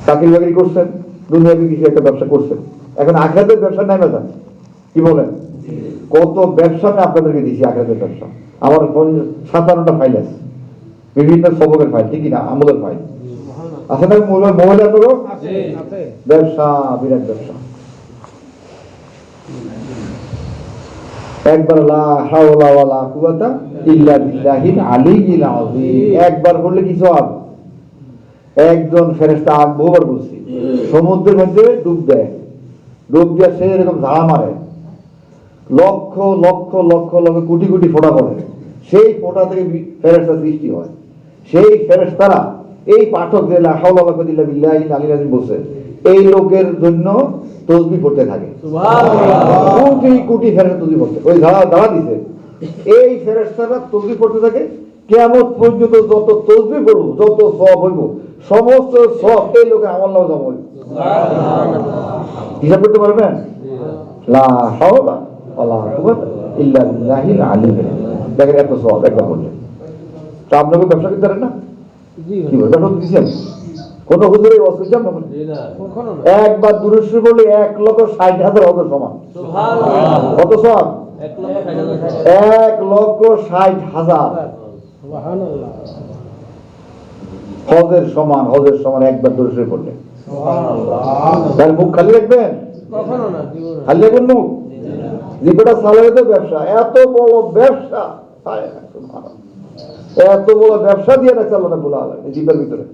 চাকরি বাকরি করছেন, দুনিয়াবি কিছু একটা ব্যবসা করছেন, এখন আখিরাতের ব্যবসা নেমে যান। কি বলেন? কত ব্যবসা আমি আপনাদেরকে দিয়েছি, আখিরাতের ব্যবসা। আমার 57টা ফাইল আছে, বিভিন্ন সবকের ফাইল, ঠিকই না, আমলের ফাইল আছে না? মোবাইলে আপনারও ব্যবসা, বিরাট ব্যবসা। একবার লা হাওলা ওয়ালা কুওয়াতা ইল্লা বিল্লাহিল আলিয়্যিল আযীম একবার বললে কিছু হবে। একজন ফেরেশতা আগ বহুবার বলছি, সমুদ্রের মধ্যে ডুব দেয়, ডুব দিয়ে সে এরকম ঝাড়া মারে, লক্ষ লক্ষ লক্ষ লক্ষ কোটি কোটি ফোঁটা পড়ে, সেই ফোঁটা থেকে ফেরেশতা সৃষ্টি হয়। সেই ফেরেশতারা এই পাঠক যে লা হাওলা ওয়ালা কুওয়াতা ইল্লা বিল্লাহিল আলিয়্যিল আযীম বলছে, এই লোকের জন্য তসবিহ পড়তে থাকে। কোটি কোটি ফেরেশতা তসবিহ পড়তে, ওই ধারা দিছে, এই ফেরেশতারা তসবিহ পড়তে থাকে কিয়ামত পর্যন্ত। যত তসবিহ পড়ব, যত সওয়াব হইব, সমস্ত সওয়াব এই লোকের আমলনামায় জমা হইব। হিসাব করতে পারবেন? লা হাওলা ওয়ালা কুওয়াতা ইল্লা বিল্লাহিল আলিয়্যিল আযীম। দেখেন এত সওয়াব একবার বললে। তা আপনাকে ব্যবসা করতে পারেন না? কি বলবেন? ব্যবসা দিচ্ছেন কোন হুজুরে অসুবিধা না? একবার দুরূদ শরীফ বললে 1,60,000 হজের সমান। কত সওয়াব? 1,60,000 হজের সমান, হজের সমান একবার দুরূদ শরীফ পড়লে। তাহলে মুখ খালি রাখবেন? খালি রাখবেন মুখ? জিব্বাটা চালালে তো ব্যবসা, এত বড় ব্যবসা, এত বড় ব্যবসা দিয়ে রাখছে আল্লাহ রাব্বুল আলামিন জিব্বার ভিতরে।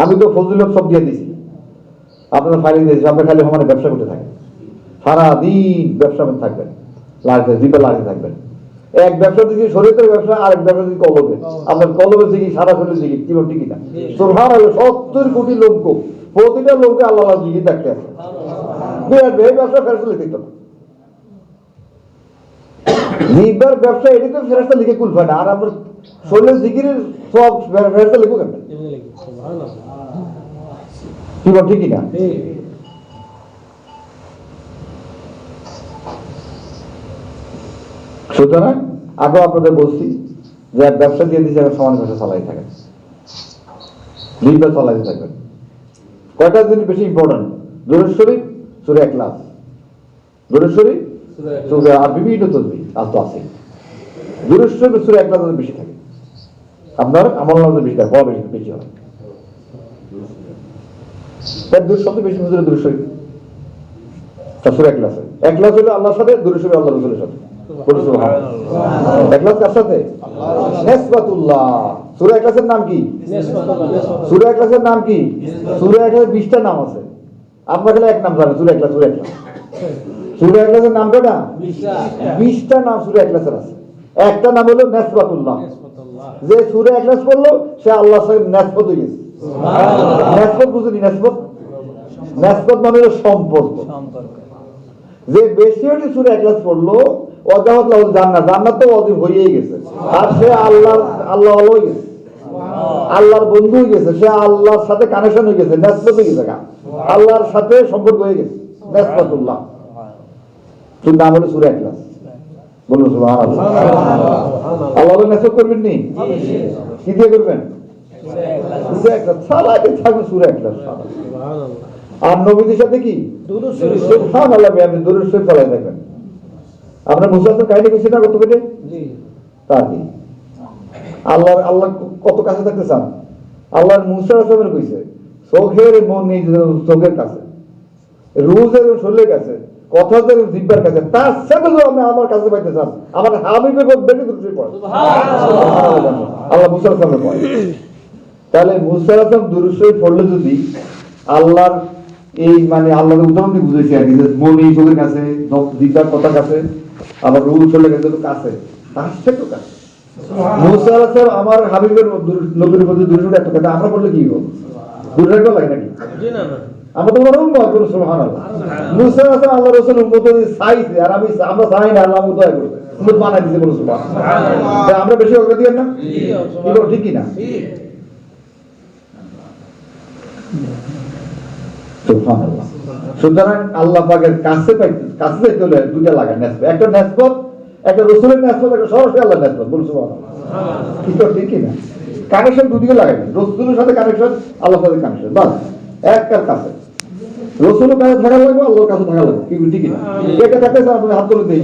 আমি তো ফজিলত সব দিয়ে দিছি, আপনারা ফাইল দিয়েছি, আপনার খালি আমার ব্যবসা করতে থাকেন, সারাদিন ব্যবসা করতে থাকবেন, লাড়তে জিব্বা লাড়তে থাকবেন। এক ব্যবসা দিচ্ছি শরীরের ব্যবসা, আর এক ব্যবসা দিচ্ছি কলবে। আপনার কলবে দিকে সারা শরীর দিকে কি বল, ঠিকই না? সুবহানাল্লাহ, 70 কোটি লোক, প্রতিটা লোককে আল্লাহ দিকে দেখতে আছে। এই ব্যবসা ফেরত লিখতে না, জিব্বার ব্যবসা, এটি তো ফেরেশতা লিখে কুলফা না। আর আপনার শরীরের জিকিরের সব ফেরেশতা লিখো কেন? কি বল, ঠিকই না? সুতরাং আগে আপনাদের বলছি যে ব্যবসা দিয়ে দিচ্ছে, সমান ব্যবসা চালাই থাকেন, জিব্বা চালাইতে থাকবেন। কয়টা জিনিস বেশি ইম্পর্টেন্ট? দুরূদ শরীফ, সূরা ইখলাস, দুরূদ শরীফ, সূরা আর বিভিন্ন তসবিহ তো আছে। দুরূদ শরীফ, সূরা ইখলাস বেশি থাকে, আপনার আমলনামায় বেশি থাকে, পাওয়া বেশি হয়। তার দুরূদ সবচেয়ে বেশি হুজুরের দুরূদ শরীফ, সূরা ইখলাসে। ইখলাস হলো আল্লাহর সাথে, দুরূদ শরীফ আল্লাহর রাসূলের সাথে। ইখলাস কার সাথে? নিসবাতুল্লাহ। সূরা ইখলাসের নাম কি? সূরা ইখলাসের নাম কি? সূরা ইখলাসের 20টা নাম আছে, আপনার খালি এক নাম জানেন, সূরা ইখলাস। সূরা ইখলাস, সূরা ইখলাসের নাম কয়টা? 20টা নাম সূরা ইখলাসের আছে। একটা নাম হলো নিসবাতুল্লাহ, যে সূরা ইখলাস পড়লো সে আল্লাহর সাথে নিসবত হয়ে গেছে। নিসবত বুঝুনি? নিসবত, নিসবত মানে হলো সম্পর্ক। যে বেশি বেশি সূরা ইখলাস পড়লো, ওয়াজাবাত লাহুল জান্নাহ, জান্নাত তো ওয়াজিব হয়েই গেছে, আর সে আল্লাহ হয়ে গেছে, আল্লাহর বন্ধু হয়ে গেছে, সে আল্লাহর সাথে কানেকশন হয়ে গেছে, নিসবত হয়ে গেছে, আল্লাহর সাথে সম্পর্ক হয়ে গেছে, নিসবাতুল্লাহ। তোর নাম হলো সূরা ইখলাস। বলুন সুবহানাল্লাহ। আল্লাহ নিসবত করবেন নি? কি দিয়ে করবেন? সূরা ইখলাস। সালাতে থাকবে সূরা ইখলাস। সুবহানাল্লাহ। আর নবীদের সাথে কি? দুরূদ শরীফ। সুবহানাল্লাহ, আপনি দুরূদ শরীফ চালাই দেখবেন। আপনার মুসা তো কাহিনী কইছে না কত পেটে? জি। তার কি আল্লাহ কত কাছে থাকতে চান? আল্লাহর মুসা রাসূলের কইছে চোখের মন নিজ চোখের কাছে, রুজের শরীরের কাছে, কথা জিহ্বার কাছে, তার সাথে যদি আপনি আমার কাছে পাইতে চান, আমার হাবিবের বেশি দুরূদ শরীফ পড়েন। সুবহানাল্লাহ, আল্লাহ মুসা রাসূলের পড়ে। তাহলে মুসা রাসূল দুরূদ শরীফ পড়লে যদি আল্লাহর এই মানে আল্লাহর উদাহরণ দিয়ে বুঝেছি আর কি, যে মন এই চোখের কাছে, জিহ্বার কথার কাছে, আবার রুহ চলে গেছে তো কাছে, তার সাথে কাছে। মুসা আলাইহিস সালাম আমার হাবিবের নবীর প্রতি দুরূদ এত কথা, আমরা বললে কি হবে? দুরূদ রাখবা লাগে নাকি? জি না না, আমরা তো বড় উম্মত, বলুন সুবহানাল্লাহ। মুসা আলাইহিস সালাম আল্লাহর রাসূল উম্মত চাইছে, আর আমরা চাই না, আল্লাহ উম্মত দয়া করবে, উম্মত বানাই দিয়েছে, বলুন সুবহানাল্লাহ। তাই আমরা বেশি অগ্রাধিকার দিই না? জি, কি ঠিক কি না? সুবহানাল্লাহ। সুতরাং আল্লাহ পাকের কাছে যাইতে হলে দুইটা লাগা, নিসবত। একটা নিসবত, একটা রাসূলের নিসবত, একটা সরাসরি আল্লাহর নিসবত, বলুন সুবহানাল্লাহ। কি তো ঠিক না? কানেকশন দুদিকে লাগাবেন, রসুলের সাথে কানেকশন, আল্লাহর সাথে কানেকশন, বাস একটার কাছে। রসুলের কাছে থাকা লাগবে, আল্লাহর কাছে থাকা লাগবে, কি ঠিক না? এটা থাকতে আপনার হাত তুলে দিই।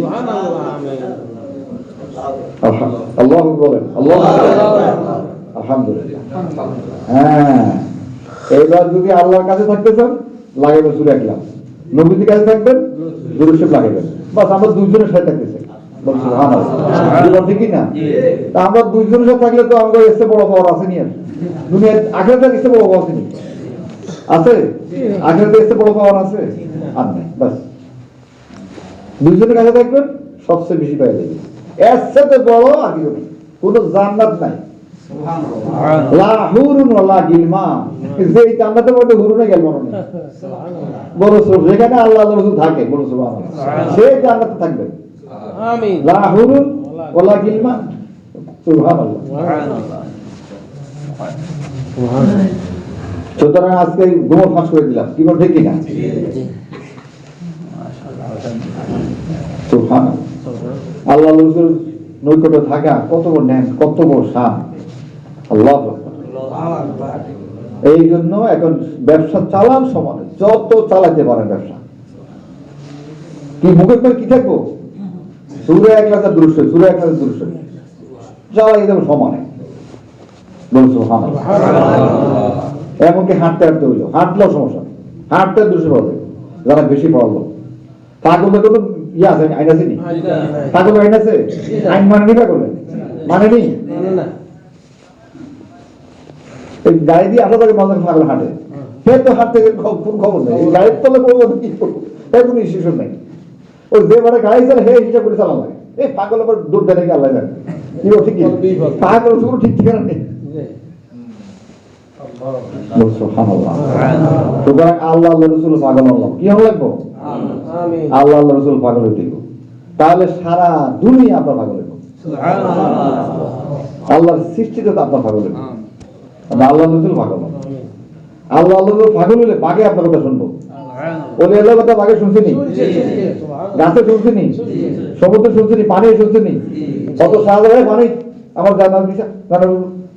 আল্লাহ বলেন, আল্লাহ আলহামদুলিল্লাহ। হ্যাঁ, এইবার যদি আল্লাহর কাছে থাকতে চান লাগাবেন সূরা ইখলাস, নবীর কাছে থাকবেন দুরূদ শরীফ লাগাবেন, বাস আমরা দুইজনের সাথে থাকতেছি। সুবহানাল্লাহ, ঠিক না? তা আমরা দুইজনের সাথে থাকলে তো আমাদের এসে বড় পাওয়ার আছে নি? আর দুনিয়ার আখিরাতে এসে বড় পাওয়ার আছে? আছে, আখিরাতে এসে বড় পাওয়ার আছে আর নাই। বাস দুইজনের কাছে থাকবেন, সবচেয়ে বেশি পাওয়া যাবে। এর সাথে বড় আর কি কোনো জান্নাত নাই। লা হুরুন ওয়ালা গিলমান, যে জান্নাতের মধ্যে হুরুনে গেল মনে বড় সব যেখানে আল্লাহ রাসূল থাকে, বড় সুবহানাল্লাহ, সেই জান্নাতে থাকবে। আমিন। লা হুরুন ওয়ালা গিলমান, সুবহানাল্লাহ। সুতরাং আজকে গোমর ফাঁস করে দিলাম, কি বল ঠিক কিনা? সুবহানাল্লাহ। আল্লাহ রাসূল নৈকট্য থাকা কত বড় নেন, কত বড় শান। আল্লাহু আকবার। এই জন্য এখন ব্যবসা চালান সমানে, যত চালাতে পারেন ব্যবসা। কি মুখে করে কি থাকবো? সূরা ইখলাসের দুরূদ শরীফ, সূরা ইখলাসের দুরূদ শরীফ চালাই দেব সমানে, বলুন সুবহানাল্লাহ। এমনকি হাঁটতে হাঁটতে হইলো, হাঁটলেও সমস্যা নেই, হাঁটতে দুরূদ শরীফ পড়বে যারা বেশি পড়লো। পাগলের কোনো ইয়ে আছে, আইন আছে নি? পাগল আইন আছে? আইন মানে নিবা করলেন, মানে নি? গাড়ি দিয়ে আসা থাকে মাঝে পাগল হাঁটে, সে তো হাঁটতে কোন খবর নেই, গাড়ির তলে করবো কি করবো, এর কোনো ইস্যু নেই। ওই যে মানে গাড়ি চালে হে হিসাব করে চালানো লাগে। এই পাগল আবার দৌড় দেয় নাকি আল্লাহ জানে, কি ঠিক পাগল কোনো ঠিক ঠিকানা নেই। সুতরাং আল্লাহ আল্লাহ রসুল পাগল আল্লাহ কি হল লাগবো? আল্লাহ আল্লাহ রসুল পাগল হইতে, তাহলে সারা দুনিয়া আপনার পাগল হইব। আল্লাহর সৃষ্টিতে তো আপনার পাগল হইব, আল্লাহ রসুল পাগল। আল্লাহ আল্লাহ পাগল হইলে বাঘে আপনার কথা শুনবো। ওলি আল্লাহ কথা বাঘে শুনছিনি, গাছে শুনছিনি, সমুদ্রে শুনছিনি, পানি শুনছিনি, কত সাহায্য হয় পানি আমার জানার বিচার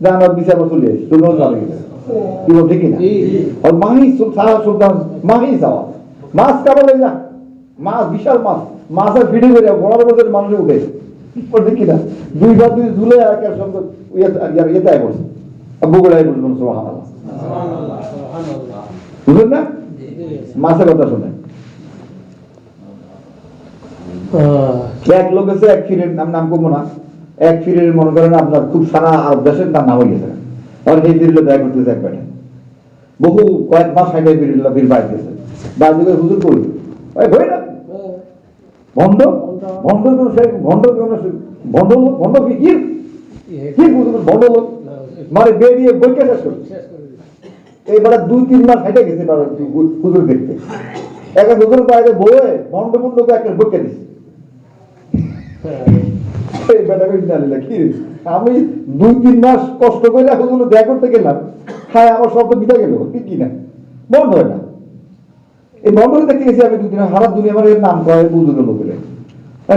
জানার বিচার চলে আসে সুন্দর জানা গেছে, কি বল ঠিক না? আর মাহি সারা সুলতান মাহি যাওয়া মাছ কাটা লেগে যা, মাছ বিশাল মাছ, মাছের ভিড়ে করে বড় বড় মানুষ উঠে, ঠিক না? দুই বা দুই ঝুলে একের সঙ্গে ইয়েতে আয় করছে, বগুড়ায় বলবেন সুবহানাল্লাহ, বুঝলেন না? মাছের কথা শুনে এক লোক আছে, এক ফিরের নাম করবো না, এক ফিরের মনে করেন আপনার খুব সারা আরব দেশের তার নাম হয়ে গেছে, আর সেই ফিরলে দেখা করতে এক বেটা বহু কয়েক মাস আগে ফির বাইর গেছে, বাইর দিকে হুজুর করবে ভয় না ভণ্ড ভণ্ড ভণ্ড ভণ্ড ভণ্ড কি কি ভণ্ড লোক মানে বেরিয়ে বইকে শেষ করছে। এইবার 2-3 মাস হেঁটে গেছে হুজুর দেখতে, একটা হুজুর বাইরে বয়ে ভণ্ড ভণ্ডকে একটা বইকে দিচ্ছে। আমি 2-3 মাস কষ্ট করে হুজুর দেখা করতে গেলাম, হ্যাঁ আমার সব তো বিতা গেল, ঠিক কিনা? বন্ধ হয় না, এই বন্ধ দেখতে গেছি আমি 2 দিন, সারা দুনিয়া আমার এর নাম করে বুঝতে গেল বলে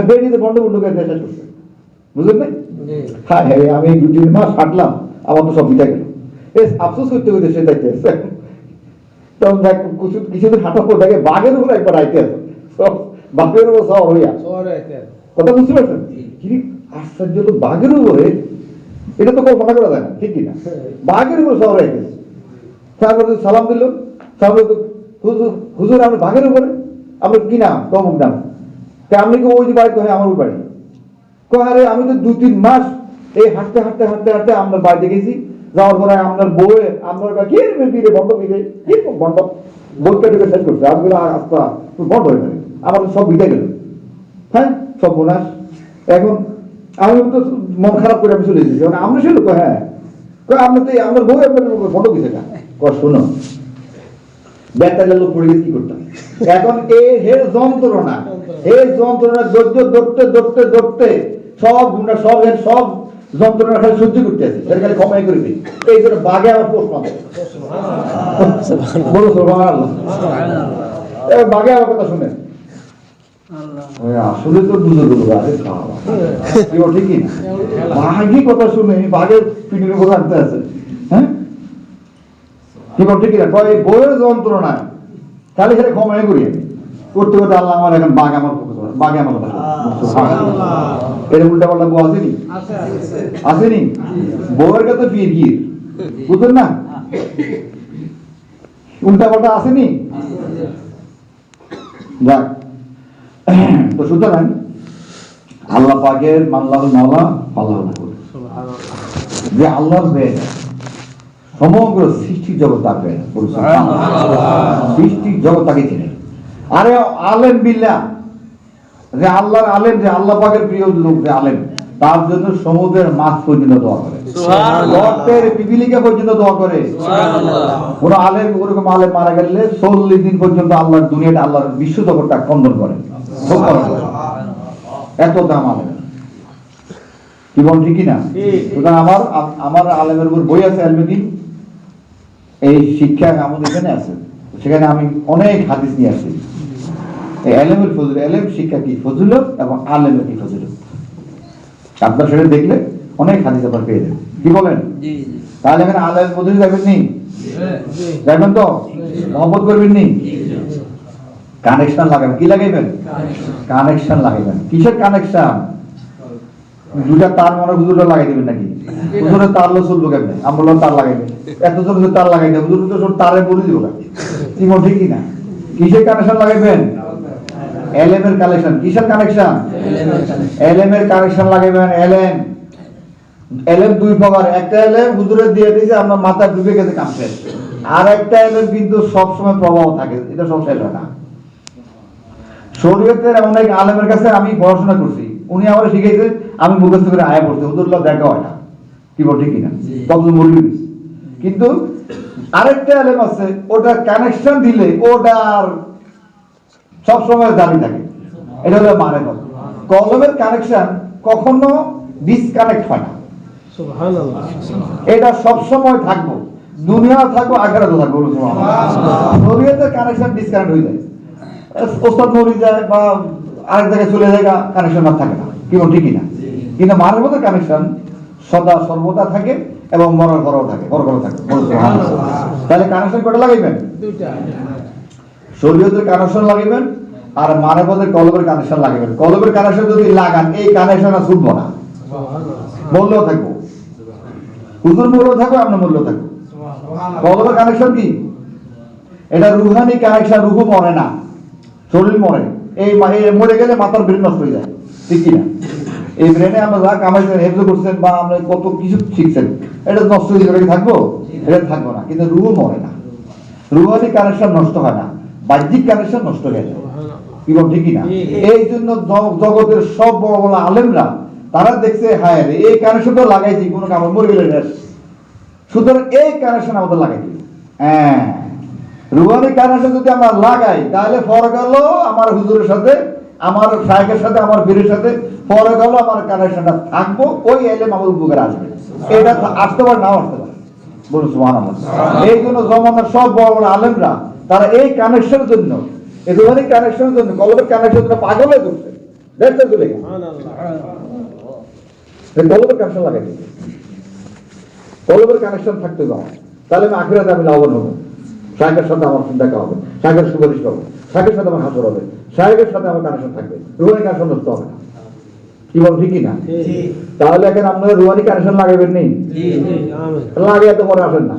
বেরিয়ে বন্ধ ভণ্ডকে শেষ করছে, বুঝলেন না? হ্যাঁ হ্যাঁ আমি 2-3 মাস হাঁটলাম, আমার তো সব বিতা গেল। আফসোস করতে হইতে সে যাইতে আসছে, তখন দেখ কিছুদিন হাঁটার পর দেখে বাঘের উপর একবার আইতে আছে, বাঘের উপর শহর হইয়া, কথা বুঝতে পারছেন? কি আশ্চর্য হলো, বাঘের উপরে, এটা তো কল্পনা করা যায় না, ঠিক কিনা? বাঘের উপর শহর আইতেছে, তারপরে সালাম দিল, তারপরে হুজুর আমরা বাঘের উপরে, আমরা কি নাম? তমুক নাম। আপনি কি ওই যে বাড়ি? হ্যাঁ আমার ওই বাড়ি। আরে আমি তো 2-3 মাস এই হাঁটতে হাঁটতে হাঁটতে হাঁটতে আমরা বাড়িতে গেছি, যাওয়ার পরে আপনার বউয়ে আপনার কি বিরে বন্ধ বিরে কি বন্ধ বইটা ঢুকে শেষ করছে, আমি বললাম আস্তা বন্ধ হয়ে যাবে, আমার সব বিতে গেল। হ্যাঁ সব বোনাস। এখন আমি তো মন খারাপ করে আমি চলে এসেছি, আমরা শুনলো হ্যাঁ আপনি তো আমার বউ আপনার বন্ধ দিছে না, শোনো ব্যাটালের লোক পড়ে গেছে কি করতাম। এখন হে যন্ত্রণা, হে যন্ত্রণা ধৈর্য ধরতে ধরতে ধরতে সব গুণা সব সব যন্ত্রণা খালি সহ্য করতে আছে, সেটা খালি ক্ষমাই করে দিই। এই জন্য বাঘে আমার পোষ পাবে, বলো সুবহানাল্লাহ। বাঘে আমার কথা শুনেন, আসলে তো বুঝে দেবো আরে কি ওঠে কি না বাঘি কথা শুনে বাঘের পিঠের উপর হাঁটতে আছে হ্যাঁ কি ওঠে কি না কয় বইয়ের যন্ত্রণা খালি খালি ক্ষমায় করি আমি করতে করতে আল্লাহ আমার এখন বাঘ আমার বাঘে আমার এর উল্টা পাল্টা বউ আসেনি আসেনি বউয়ের কাছে বিয়ে গিয়ে বুঝলেন না উল্টা পাল্টা আসেনি যাক তো সুতরাং আল্লাহ পাকের মাল্লাহুল মাওলা আল্লাহ যে আল্লাহর বেদ সমগ্র সৃষ্টি জগৎ তার বেদ সৃষ্টি জগৎ তাকে চিনে আরে আলেম বিল্লাহ যে আল্লাহর আলেম যে আল্লাহ পাকের প্রিয় লোক যে আলেম তার জন্য সমুদ্রের মাছ পর্যন্ত দোয়া করে গর্তের পিপিলিকা পর্যন্ত দোয়া করে কোন আলেম ওরকম আলেম মারা গেলে 40 দিন পর্যন্ত আল্লাহর দুনিয়াটা আল্লাহর বিশ্ব জগৎটা খণ্ডন করে এত দাম আলেম কি বল ঠিক না সুতরাং আমার আলেমের উপর বই আছে আলমেদিন এই শিক্ষা আমাদের এখানে আছে সেখানে আমি অনেক হাদিস নিয়ে আসছি এলেমের ফজিলত এলেম শিক্ষা কি ফজিলত এবং আলেমের কি ফজিলত আপনার সেটা দেখলে অনেক হাদিস আপনার পেয়ে যাবেন কি বলেন তাহলে এখানে আলেম ফজিলত যাবেন নি যাবেন তো মহব্বত করবেন নি কানেকশন লাগাবেন কি লাগাইবেন কানেকশন লাগাইবেন কিসের কানেকশন দুটা তার মনে হুজুরটা লাগাই দিবেন নাকি হুজুরের তার লো চলবো কেমনে আমরা তার লাগাইবেন এত ছোট তার লাগাই দেব হুজুর তো তারে বলে দিব না কি মনে ঠিক না কিসের কানেকশন লাগাইবেন এলেমের কানেকশন কিসের কানেকশন এলেমের কানেকশন লাগাইবেন এলেম এলেম দুই প্রকার একটা এলেম হুজুরের দিয়ে দিয়েছে আমরা মাথা ডুবে গেছে কাম শেষ আর একটা এলেম কিন্তু সব সময় প্রভাব থাকে এটা সব শেষ হয় না শরীয়তের অনেক আলেমের কাছে আমি পড়াশোনা করছি উনি আমার শিখাইছে আমি মুখস্থ করে আয়া পড়ছি হুজুরলা দেখা হয় না কি বল ঠিক না তখন মরবি কিন্তু আরেকটা এলেম আছে ওটা কানেকশন দিলে ওটার সব সময় দাবি থাকে এটা হলো মানে কলমের কানেকশন কখনো ডিসকানেক্ট হয় না সুবহানাল্লাহ এটা সব সময় থাকবো দুনিয়া থাকবো আখিরাতে থাকবো সুবহানাল্লাহ শরীয়তের কানেকশন ডিসকানেক্ট হয়ে যায় ওস্তাদ মরে যায় বা আরেক জায়গায় চলে যায় কানেকশন আর থাকে না কি বল ঠিক না কিন্তু মানের মধ্যে কানেকশন সদা সর্বদা থাকে এবং মরার পরেও থাকে পরকালও থাকে তাহলে কানেকশন কয়টা লাগাইবেন দুইটা শরীয়তের কানেকশন লাগাইবেন আর মানবদের কলবের কানেকশন লাগাইবেন কলবের কানেকশন যদি লাগান এই কানেকশন আর ছুটবো না মূল্য থাকবো হুজুর মূল্য থাকবো আপনার মূল্য থাকবো কলবের কানেকশন কি এটা রুহানি কানেকশন রুহু মরে না শরীর মরে এই মরে গেলে মাথার ব্রেন নষ্ট হয়ে যায় ঠিক কিনা এই ব্রেনে আমরা যা কামাইছেন হেফজ করছেন বা আমরা কত কিছু শিখছেন এটা নষ্ট হয়ে যাবে থাকবো এটা থাকবো না কিন্তু রুহু মরে না রুহানি কানেকশন নষ্ট হয় না বাহ্যিক কানেকশন নষ্ট হয়ে যায় কি বল ঠিক না এই জন্য জগতের সব বড় বড় আলেমরা তারা দেখছে হায় রে এই কানেকশনটা লাগাইছি কোনো কামড় মরে গেলে সুতরাং এই কানেকশন আমাদের লাগাই দিই হ্যাঁ রুহানি কানেকশন যদি আমরা লাগাই তাহলে ফরক হলো আমার হুজুরের সাথে আমার শায়েখের সাথে আমার বীরের সাথে ফরক হলো আমার কানেকশনটা থাকবো ওই এলেম আমার উপকার আসবে এটা আসতে পারে নাও আসতে পারে বলুন সুবহানাল্লাহ এই জন্য জমানার সব বড় বড় আলেমরা তারা এই কানেকশনের জন্য এই রুহানি কানেকশনের জন্য কলবের কানেকশনের জন্য পাগল হয়ে পড়ছে দেখতে চলে কলবের কানেকশন লাগাই কলবের কানেকশন থাকতে যাও তাহলে আমি আখিরাতে আমি লাভবান হবো শায়েখের সাথে আমার দেখা হবে শায়েখের সুপারিশ পাবো শায়েখের সাথে আমার হাসর হবে শায়েখের সাথে আমার কানেকশন থাকবে রুহানি কানেকশন নষ্ট হবে না কি বল ঠিক না তাহলে এখন আপনারা রুহানি কানেকশন লাগাবেন নেই লাগে এত পরে আসেন না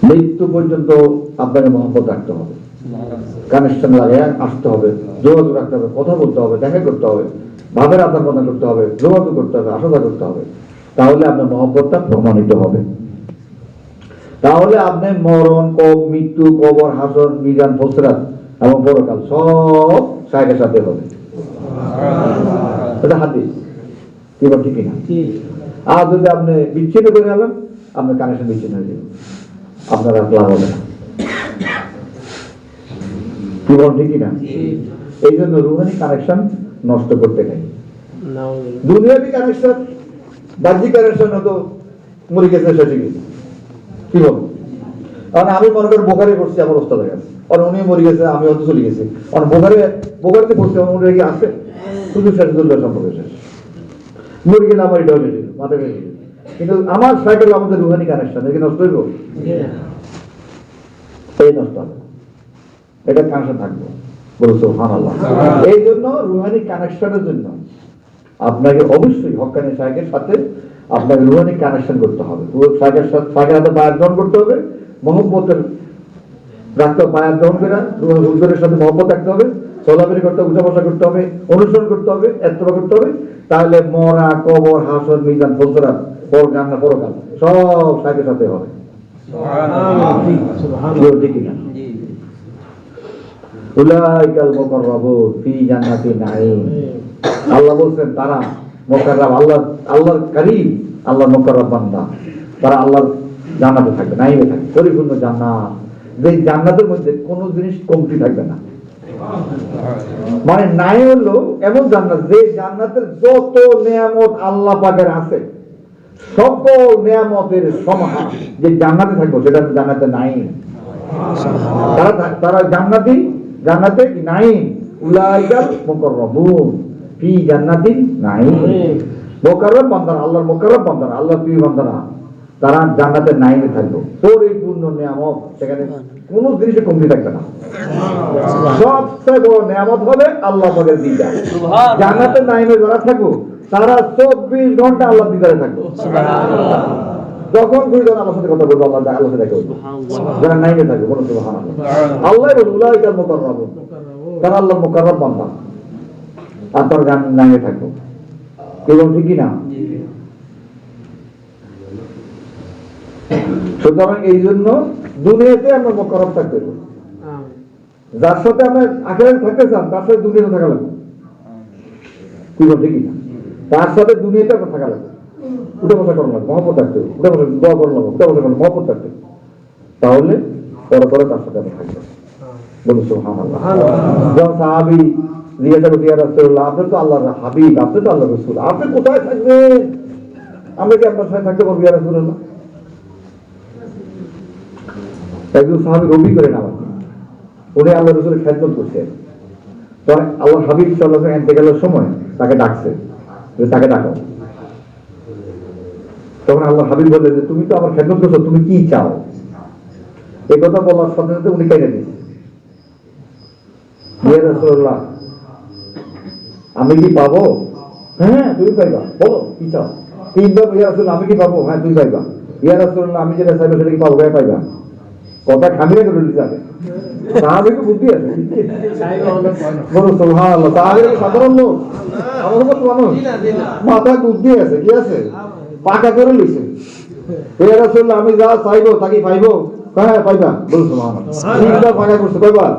মৃত্যু পর্যন্ত আপনাকে মহব্বত রাখতে হবে কানেকশন লাগিয়ে আসতে হবে যোগাযোগ রাখতে হবে কথা বলতে হবে দেখা করতে হবে ভাবের আদান প্রদান করতে হবে যোগাযোগ করতে হবে আশা করতে হবে তাহলে আপনার মহব্বতটা প্রমাণিত হবে তাহলে আপনি মরণ মৃত্যু কবর হাসর মিজান ফসরাত এবং পরকাল সব শায়েখের সাথে হবে এটা হাদিস কি বল ঠিক না আর যদি আপনি বিচ্ছিন্ন করে গেলেন আপনার কানেকশন বিচ্ছিন্ন হয়ে যাবে আপনার আর লাভ হবে না কি বল ঠিক না এই জন্য রুহানি কানেকশন নষ্ট করতে নেই দুনিয়াবি কানেকশন বাহ্যিক কানেকশন তো মরে গেছে শেষে গেছে কি বল কারণ আমি মনে করি বোকারি করছি আমার ওস্তাদের কাছে আর উনি মরে গেছে, আমি হয়তো চলে গেছি, আর বোকারে পড়তে মনে কি আছে, শুধু শেষদুল্লাহ সম্পর্কে শেষ, মরে গেলে আমার এটাও শেষ, মাথা গেছে। কিন্তু আমার সাইকেল আমাদের রুহানি কানেকশন, এখানে নষ্ট হইব, এই নষ্ট হবে, এটা কানেকশন থাকবে, বলছো সুবহানাল্লাহ। এই জন্য রুহানি কানেকশনের জন্য আপনাকে অবশ্যই হক্কানি শাইখের সাথে আপনাকে রুহানি কানেকশন করতে হবে, শাইখের হাতে বায়াত গ্রহণ করতে হবে, মহব্বতের রাখতে হবে, বায়াত গ্রহণ করে হুজুরের সাথে মহব্বত রাখতে হবে, চলাফেরা করতে হবে, উঠা বসা করতে হবে, অনুসরণ করতে হবে, এত্তবা করতে হবে, তাহলে মরা, কবর, হাসর, মিজান, ফজরাত, পরকাল না পরকাল সব শাইখের সাথে হবে। সুবহানাল্লাহ, ঠিক না? উলাইকাল মুকাররাবুন ফি জান্নাতিন নাঈম। আল্লাহ বলছেন তারা মুকাররাব, আল্লাহর কারীম, আল্লাহর মুকাররাব বান্দা, তারা আল্লাহর জান্নাতে থাকবে, নাঈমে থাকবে, পরিপূর্ণ জান্নাত, যে জান্নাতের মধ্যে কোনো জিনিস কমতি থাকবে না। মানে নাঈম হলো এমন জান্নাত, যে জান্নাতের যত নিয়ামত আল্লাহ পাকের আছে, সকল নিয়ামতের সমাহার যে জান্নাতে থাকবে, সেটা জান্নাতের নাঈম। তারা জান্নাতে নাঈম, উলাইকাল মুকাররাবুন ফি জান্নাতিন নাঈম। মুকাররাব বান্দারা, আল্লাহর মুকাররাব বান্দারা, আল্লাহর প্রিয় বান্দারা, তারা জান্নাতের নাঈমে থাকবে, পরিপূর্ণ নিয়ামত, সেখানে কোনো জিনিসের কমতি থাকবে না। সবচেয়ে বড় নিয়ামত হবে আল্লাহ পাকের দিদার। জান্নাতের নাঈমে যারা থাকবে, তারা 24 ঘন্টা আল্লাহর দিদারে থাকবে। যখন খুশি তখন আল্লাহর সাথে কথা বলবো, আল্লাহর সাথে দেখা করবো, যারা নাইমে থাকবে, বলুন সুবহানাল্লাহ। আল্লাহ বলে উলাইকাল মুকাররাবুন, তারা আল্লাহর মুকাররাব বান্দা, আর তারা নাইমে থাকবে, এবং ঠিকই না? সুতরাং এই জন্য দুনিয়াতে আমরা মুকাররাব থাকতে হবে, যার সাথে আমরা আখিরাতে থাকতে চান, তার সাথে দুনিয়াতে থাকা লাগবে, কি বল, ঠিকই না? তার সাথে দুনিয়াতে আমরা থাকা লাগবে, উঠে বসা করা লাগবে, মহব্বত থাকতে হবে, উঠে বসা দোয়া করা লাগবে, উঠে বসা করলে মহব্বত থাকতে হবে, তাহলে পরে তার সাথে আমরা থাকবো, বলুন সুবহানাল্লাহ। যখন সাহাবী জিজ্ঞাসা করছে, ইয়া রাসূলুল্লাহ, আপনি তো আল্লাহর হাবিব, আপনি তো আল্লাহর রাসূল, আপনি কোথায় থাকবেন, আমরা কি আপনার সাথে থাকতে পারবো ইয়া রাসূলুল্লাহ? একজন সাহাবী রবি করে না, উনি আল্লাহ রাসূলের খেদমত করছেন, তো আল্লাহ হাবিব সাল্লাল্লাহু আলাইহি ওয়াসাল্লাম ইন্তেকালের সময় তাকে ডাকছে, তাকে ডাকো। তখন আল্লাহ হাবিব বললেন যে তুমি তো আমার খেদমত করছো, তুমি কি চাও? এই কথা বলার সাথে সাথে উনি কেটে দিয়েছে, ইয়া রাসূলুল্লাহ, আমি কি পাবো? হ্যাঁ তুমি পাইবা, বলো কি চাও? তিনবার, ইয়া রাসূলুল্লাহ আমি কি পাবো? হ্যাঁ তুমি পাইবা। ইয়া রাসূলুল্লাহ আমি যেটা চাইবো সেটা কি পাবো? হ্যাঁ পাইবা। কথা খামিয়ে করে দিতে হবে, সাহাবীকে বুদ্ধি আছে, বলো সুবহানাল্লাহ। সাহাবীরা সাধারণ লোক, আমাদের মতো মানুষ, মাথায় বুদ্ধি আছে, কি আছে, পাকা করে লিখছে। ইয়া রাসূলুল্লাহ আমি যা চাইবো তা কি পাইবো? হ্যাঁ পাইবা, বলো সুবহানাল্লাহ। তিনবার পাকা করছে, কয়বার?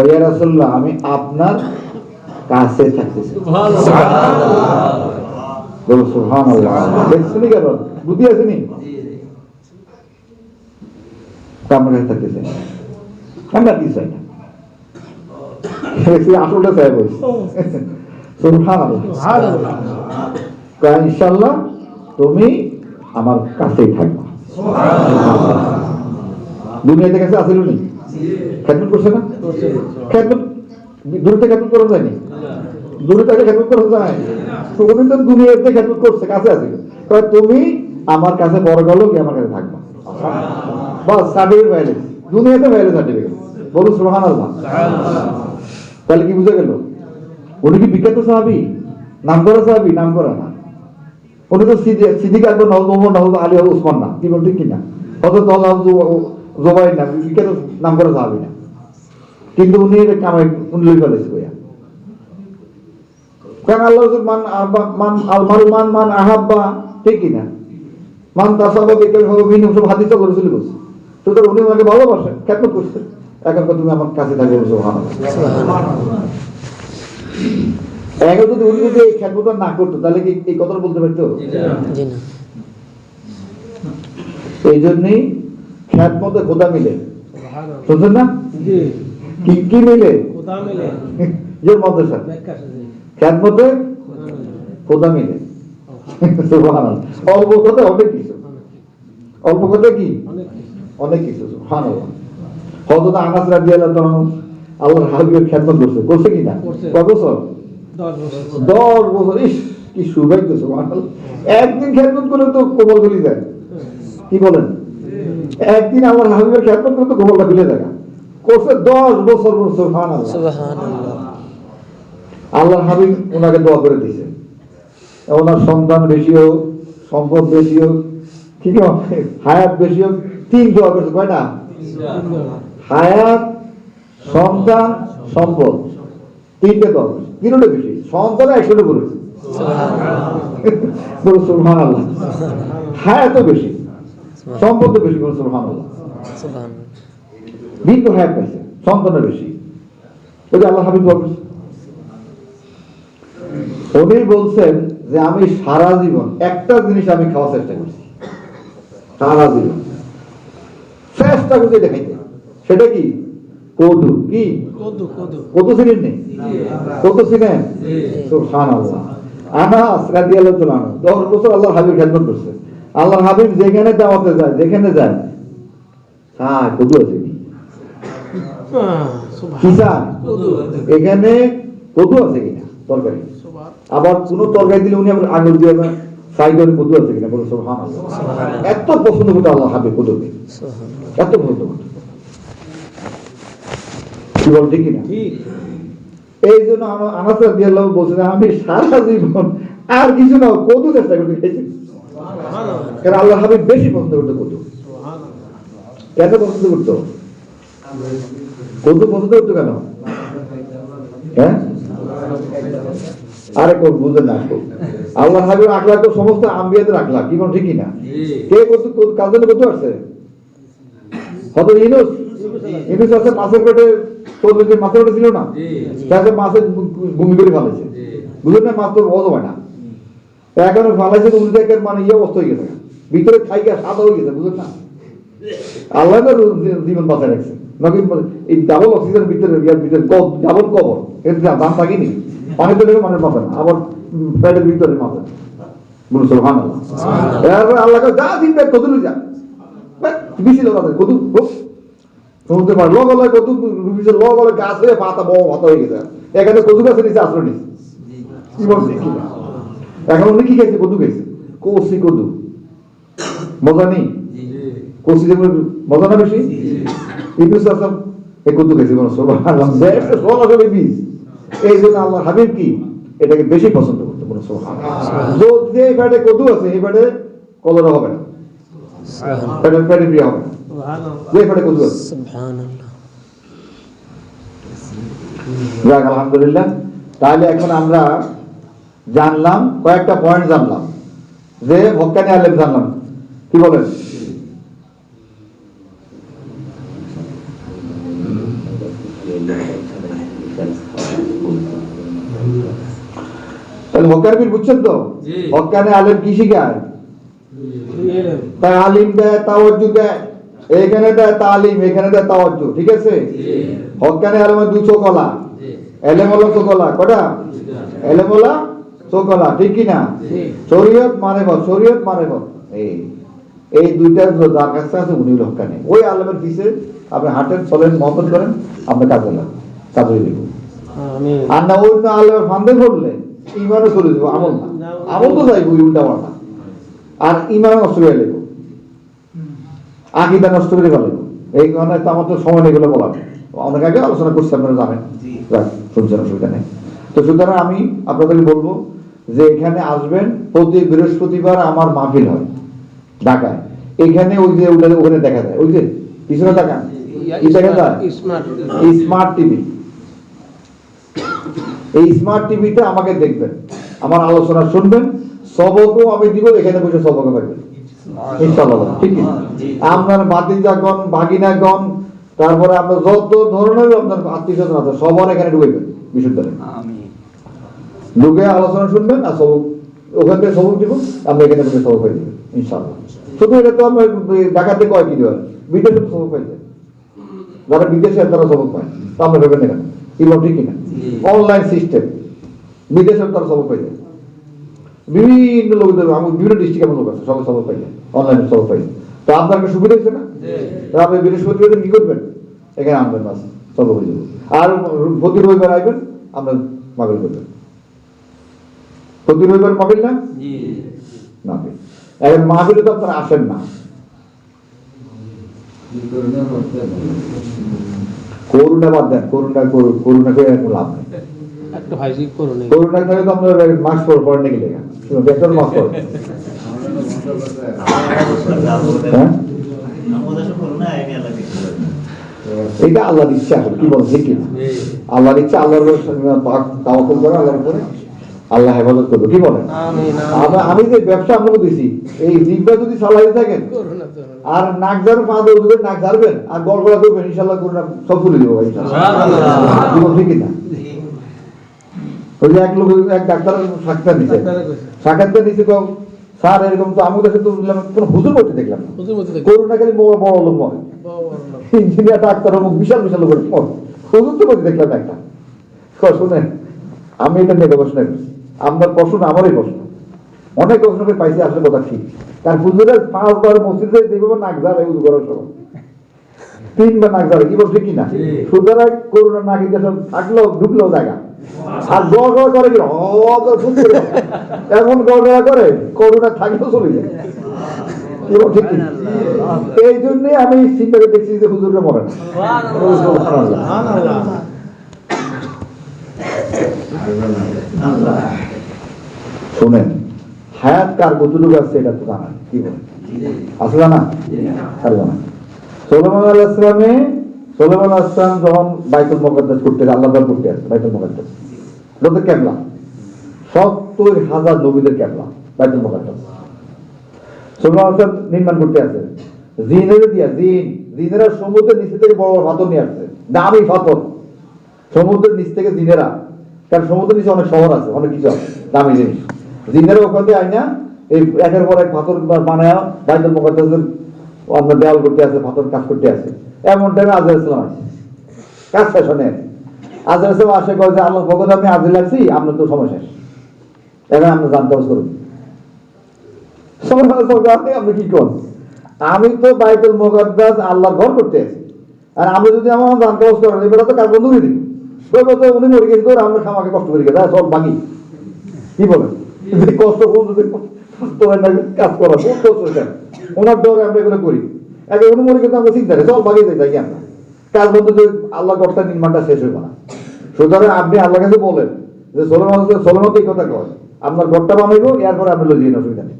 ইয়া রাসূলুল্লাহ আমি আপনার কাছে থাকতেছি, বলো সুবহানাল্লাহ। দেখছেন কেন, বুদ্ধি আছে নি? আমরা থাকতেছি, আমরা কি চাই না, আসলটা চাই বলছি, সুবহানাল্লাহ। ইনশাআল্লাহ তুমি আমার কাছেই থাকবা। দুনিয়াতে কাছে আসিল নি, খেদমত করছে না? খেদমত দূরতে খেদমত করা যায়নি, দূরে থেকে খেদমত করা যায়, উনি তো দুনিয়াতে খেদমত করছে, কাছে আসিল, তুমি আমার কাছে বড় গেল কি আমার কাছে থাকবা, বাস সার্টিফিকেট পাইলে, দুনিয়াতে পাইলে সার্টিফিকেট, বলুন সুবহানাল্লাহ। তাহলে কি বুঝে গেল? উনি কি বিখ্যাত সাহাবী, নাম করা সাহাবী? নাম করা না, উনি তো সিদ্দিক আকবর, ওমর, আলী, উসমান না, কি বল ঠিক কিনা? হযরত আল্লাহ জুবাইর না, বিখ্যাত নাম করা সাহাবী না, কিন্তু উনি এটা কামাই উনি লই ফেলেছে বইয়া। কারণ আল্লাহ মান আহাব্বা, ঠিক কিনা? মান তাসাবা বিকাল হবে মিন, সব হাদিসে বলেছিল বলছে। সুতরাং উনি আমাকে ভালোবাসেন, খেদমত করছে, এখন তুমি আমার কাছে থাকবে, সুবহানাল্লাহ। এখন যদি উনি যদি এই খেদমতটা না করতো, তাহলে কি এই কথাটা বলতে পারতো? জি না। এই জন্যই খেদমতে খোদা মিলে, শুনছেন না? কি মিলে? খোদা মিলে, যে মাদ্রাসা খেদমতে খোদা মিলে, সুবহানাল্লাহ। অল্প কথা অনেক কিছু, অল্প কথা কি অনেক কিছু। সুবহানাল্লাহ। হযরত আনাস রাদিয়াল্লাহু তাআলা আল্লাহর হাবিবের খেদমত করছে কি না? কয় বছর? 10 বছর। ইস, কি সৌভাগ্য! সুবহানাল্লাহ। একদিন খেদমত করলে তো কবল খুলে যায়। কি বলেন? একদিন আল্লাহর হাবিবের খেদমত করলে তো কবলটা খুলে যায়। করছে 10 বছর। সুবহানাল্লাহ, সুবহানাল্লাহ। আল্লাহর হাবিব ওনাকে দোয়া করে দিয়েছে, ওনার সন্তান বেশি হোক, সম্পদ বেশি হোক, ঠিক আছে, হায়াত বেশি হোক। 3 দোয়া করেছে, কয়টা? হায়াত, সন্তান, সম্পদ, 3টে দোয়া করেছে। 3টে বেশি, সন্তান 100টা করেছে। সুবহানাল্লাহ। হায়াতও বেশি, সম্পদ বেশি। সুবহানাল্লাহ। দীর্ঘ হায়াত পাইছে, সন্তানের বেশি। ওই যে আল্লাহ হাবিব বলছে, উনি বলছেন যে আমি সারা জীবন একটা জিনিস আমি খাওয়ার চেষ্টা করছি, সারা জীবন চেষ্টা করতে দেখাইতে। সেটা কি? কদু। কি কদু ছিলেন নেই? কদু ছিলেন? সুবহানাল্লাহ। আনাস রাদিয়াল্লাহু তাআলা 10 বছর আল্লাহর হাবিব খেদমত করছে। আল্লাহর হাবিব যেখানে দাওয়াতে যায়, যেখানে যায়, হ্যাঁ কদু আছে কি? এখানে কদু আছে কিনা তরকারি? আবার কোন তরকারি দিলে উনি আবার আঙুল দিয়ে সাইডে কদু আছে কিনা বলে। সুবহানাল্লাহ। এত পছন্দ করতে আল্লাহ হাবিব কদুকে, এত পছন্দ করতে। কি বল, ঠিক কিনা? এই জন্য আনাস রাদিয়াল্লাহু বলছেন আমি সারা জীবন আর কিছু না, কদু চেষ্টা করতে খেয়েছি। কারণ আল্লাহ হাবিব বেশি পছন্দ করতো কদু। কেন পছন্দ করতো? কদু পছন্দ করতো কেন? হ্যাঁ, আরে কোন বুঝে না। আল্লাহ হাবিবের আখলাক তো সমস্ত আম্বিয়াদের আখলাক। কি বল, ঠিক কিনা? কে কার জন্য কদু আসছে? হয়তো ইনুস আছে মাছের পেটে, মাছের পেটে ছিল না, মাছের ভূমি করে ফেলেছে। বুঝলেন না? মাছ তো বধ হয় না, এখন ফালাইছে তো উনি দেখেন মানে অবস্থা হয়ে গেছে, ভিতরে খাইকা সাদা হয়ে গেছে। বুঝলেন না? আল্লাহ জীবন বাঁচায় রাখছে। নাকি এই ডাবল অক্সিজেন ভিতরে ডাবল কবর, এর দাম থাকেনি। পানি তো লেগে মানুষ বাঁচে না, আবার পেটের ভিতরে বাঁচে। বলুন সুবহানাল্লাহ। এরপর আল্লাহ যা দিন কত যা বেশি লোক আছে কদু শুনতে পারে লগলায় কদু রুবিছে, লগলায় গাছ হয়ে পাতা বড় পাতা হয়ে গেছে। এখানে কদু গাছের নিচে আশ্রয় নিচ্ছে। কি বলছে? এখন উনি কি খাইছে? কদু খাইছে। কৌশি কদু মজা নেই? কৌশি যেমন মজা না বেশি? ইউনুস আসলাম এই কদু খাইছে। সুবহানাল্লাহ। বীজ। এই জন্য আল্লাহ হাবিব কি এটাকে বেশি পছন্দ করতে। বলো সুবহানাল্লাহ। যে পেটে কদু আছে এই পেটে কলরা হবে না, পেটের প্রিয় হবে না। যে পেটে কদু আছে। সুবহানাল্লাহ। যাক আলহামদুলিল্লাহ। তাহলে এখন আমরা জানলাম কয়েকটা পয়েন্ট, জানলাম যে হক্কানি আলেম জানলাম। কি বলেন? তাহলে হক্কানি পীর বুঝছেন তো? হক্কানি আলেম কি শিখায়? তালিম দেয়, তাওয়াজ্জু দেয়। এখানে দেয় তালিম, এখানে দেয় তাওয়াজ্জু। ঠিক আছে? হক্কানি আলেমের 2 চোখলা, এলেম হলো চোখলা। কটা? এলেম হলো চোখলা। ঠিক কিনা? শরীয়ত মারেফত, শরীয়ত মারেফত। এই দুইটা যার কাছে আছে উনি হক্কানি। ওই আলেমের পিছে আপনি হাঁটেন, চলেন, মহব্বত করেন, আপনি কাজে লাগ, কাজে দিব। আর না ওই আলেমের ফান্দে পড়লে ইমানও চলে যাবো, আমল না। আমল তো যাইব উল্টা পাল্টা, আর ইমান নষ্ট করে লেগো, আকীদা নষ্ট করে ফেলবো। এই কারণে তো আমার তো সময় নেই বলা, অনেক আগে আলোচনা করছি, আপনারা জানেন, শুনছেন, অসুবিধা নেই। তো সুতরাং আমি আপনাদেরকে বলবো যে এখানে আসবেন, প্রতি বৃহস্পতিবার আমার মাহফিল হয় ঢাকায়। এখানে ওই যে ওখানে দেখা যায়, ওই যে পিছনে দেখা কি দেখা যায়? Smart TV. এই স্মার্ট টিভিতে আমাকে দেখবেন, আমার আলোচনা শুনবেন, সবকও আমি দিব, এখানে বসে সবকে পাইবেন ইনশাআল্লাহ। ঠিক আছে? আপনার ভাতিজাগণ, ভাগিনাগণ, তারপরে আপনার যত ধরনের আপনার আত্মীয়স্বজন আছে সবার এখানে ঢুকবেন বিশুদ্ধরে। ঢুকে আলোচনা শুনবেন, আর সবক ওখান থেকে সবক দিব, আমরা এখানে বসে সবক পাই দিবেন ইনশাআল্লাহ। শুধু এটা তো আমরা ঢাকাতে কয় কি দেওয়ার, বিদেশে সবক পাইছে, যারা বিদেশে তারা সবক পায়, তো আমরা ভেবেন এখানে কি বল, ঠিক কিনা? অনলাইন সিস্টেম, বিদেশে তারা সবক পাইছে, বিভিন্ন লোকদের, আমার বিভিন্ন ডিস্ট্রিক্টে আমার লোক আছে, সবাই সবক পাইছে, অনলাইনে সবক পাইছে। তো আপনার একটা সুবিধা হয়েছে না? আপনি বৃহস্পতিবার কি করবেন? এখানে আনবেন, মাছ সর্ব হয়ে যাবে। আর প্রতি রবিবার আসবেন, আমরা মাহফিল করবেন। প্রতি রবিবার মাহফিল না? মাহফিল। এখন মাহফিলে তো আপনারা আসেন না। করুণা বাদ দেন, করুণা করে এখন লাভ নেই। করুণা থাকে তো আপনার মাস্ক পড়েন নাকি লেখা, বেতন মাস্ক পড়েন। এটা আল্লাহর ইচ্ছা, কি বলেন ঠিক কিনা? আল্লাহর ইচ্ছা, আল্লাহর তাওয়াক্কুল করে, আল্লাহর উপরে আল্লাহ হেফাজত করবে, কি বলেন? আমি যে ব্যবসা আপনাকে দিছি, এই জিব্বা যদি চালাই থাকেন আর নাক ঝাড়ু, পা ধরবেন, নাক ঝাড়বেন আর গড়গড়া করবেন, ইনশাআল্লাহ করুন, সব ভুলে দেবো ইনশাআল্লাহ, ঠিক কিনা? ওই যে এক লোক, এক ডাক্তার সাক্ষাৎকার নিচ্ছে, স্যার এরকম তো আমার কাছে তো কোনো হুজুর করতে দেখলাম না, করোনা খালি বড় লোক মনে, ইঞ্জিনিয়ার, ডাক্তার, অমুক বিশাল বিশাল লোক হুজুর তো করতে দেখলাম একটা। শুনেন, আমি এটা নিয়ে গবেষণা করছি, আপনার প্রশ্ন আমারই প্রশ্ন, অনেক প্রশ্ন করে পাইছি, আসলে কথা ঠিক। কারণ হুজুরের 5 বার মসজিদে দেখবো নাক ঝাড়ে, উজু করার সময় 3 বার নাক ঝাড়ে, কি বলছে কিনা? সুতরাং করোনা নাকি থাকলেও ঢুকলেও জায়গা আর গড়গড়া করে কি এখন গড়গড়া করে, করোনা থাকলেও চলে যায়, ঠিক কিনা? এই জন্য আমি চিন্তা করে দেখছি যে হুজুররা মরে না। শোনেন, হায়াত কার কতটুকু আছে এটা তো জানা, কি বলে আছে জানা? আর জানা সুলাইমান আলাইহিস সালাম যখন বাইতুল মুকাদ্দাস করতে, আল্লাহ করতে আসে, বাইতুল মুকাদ্দাস লোকের কেবলা, 70,000 নবীদের কেবলা বাইতুল মুকাদ্দাস সুলাইমান আলাইহিস সালাম নির্মাণ করতে আসে। জিনের দিয়া জিনেরা সমুদ্রের নিচ থেকে বড় বড় পাথর নিয়ে আসছে, দামি পাথর, সমুদ্রের নিচ থেকে জিনেরা, কারণ সমুদ্রের নিচে অনেক শহর আছে, অনেক কিছু আছে, দামি জিনিস, জিনেরা ওখান থেকে আইনা এই একের পর এক পাথর বানায় বাইতুল মুকাদ্দাসের আপনার দেওয়াল করতে আছে, পাথর কাজ করতে আছে। এমন টাইমে আজরাইল ইসলাম আসে, কাজ শেষ হয়। আজরাইল ইসলাম আসে, কয় যে আল্লাহ ভগত আমি আজরাইল লাগছি, আপনার তো সময় শেষ, এখন আপনি জানতে করুন। আপনি কি করেন? আমি তো বাইতুল মুকাদ্দাস আল্লাহর ঘর করতে আছি, আর আমি যদি আমার জানতে করেন, এবার তো কাজ বন্ধ করে দিন, উনি মরে গেছি তো আমরা খামাকে কষ্ট করে গেছে, সব বাকি, কি বলেন? কষ্ট কাজ করা ওনার ডরে আমরা এগুলো করি, একে উনি মরে কিন্তু আমরা চিন্তা করি, সব বাকি যাই আমরা কাজ বন্ধ, আল্লাহ ঘরটা নির্মাণটা শেষ হইব না। সুতরাং আপনি আল্লাহ কাছে বলেন যে সোলেমান এই কথা কয়, আপনার ঘরটা বানাইবো, এরপরে আপনি লজিয়ে অসুবিধা নেই,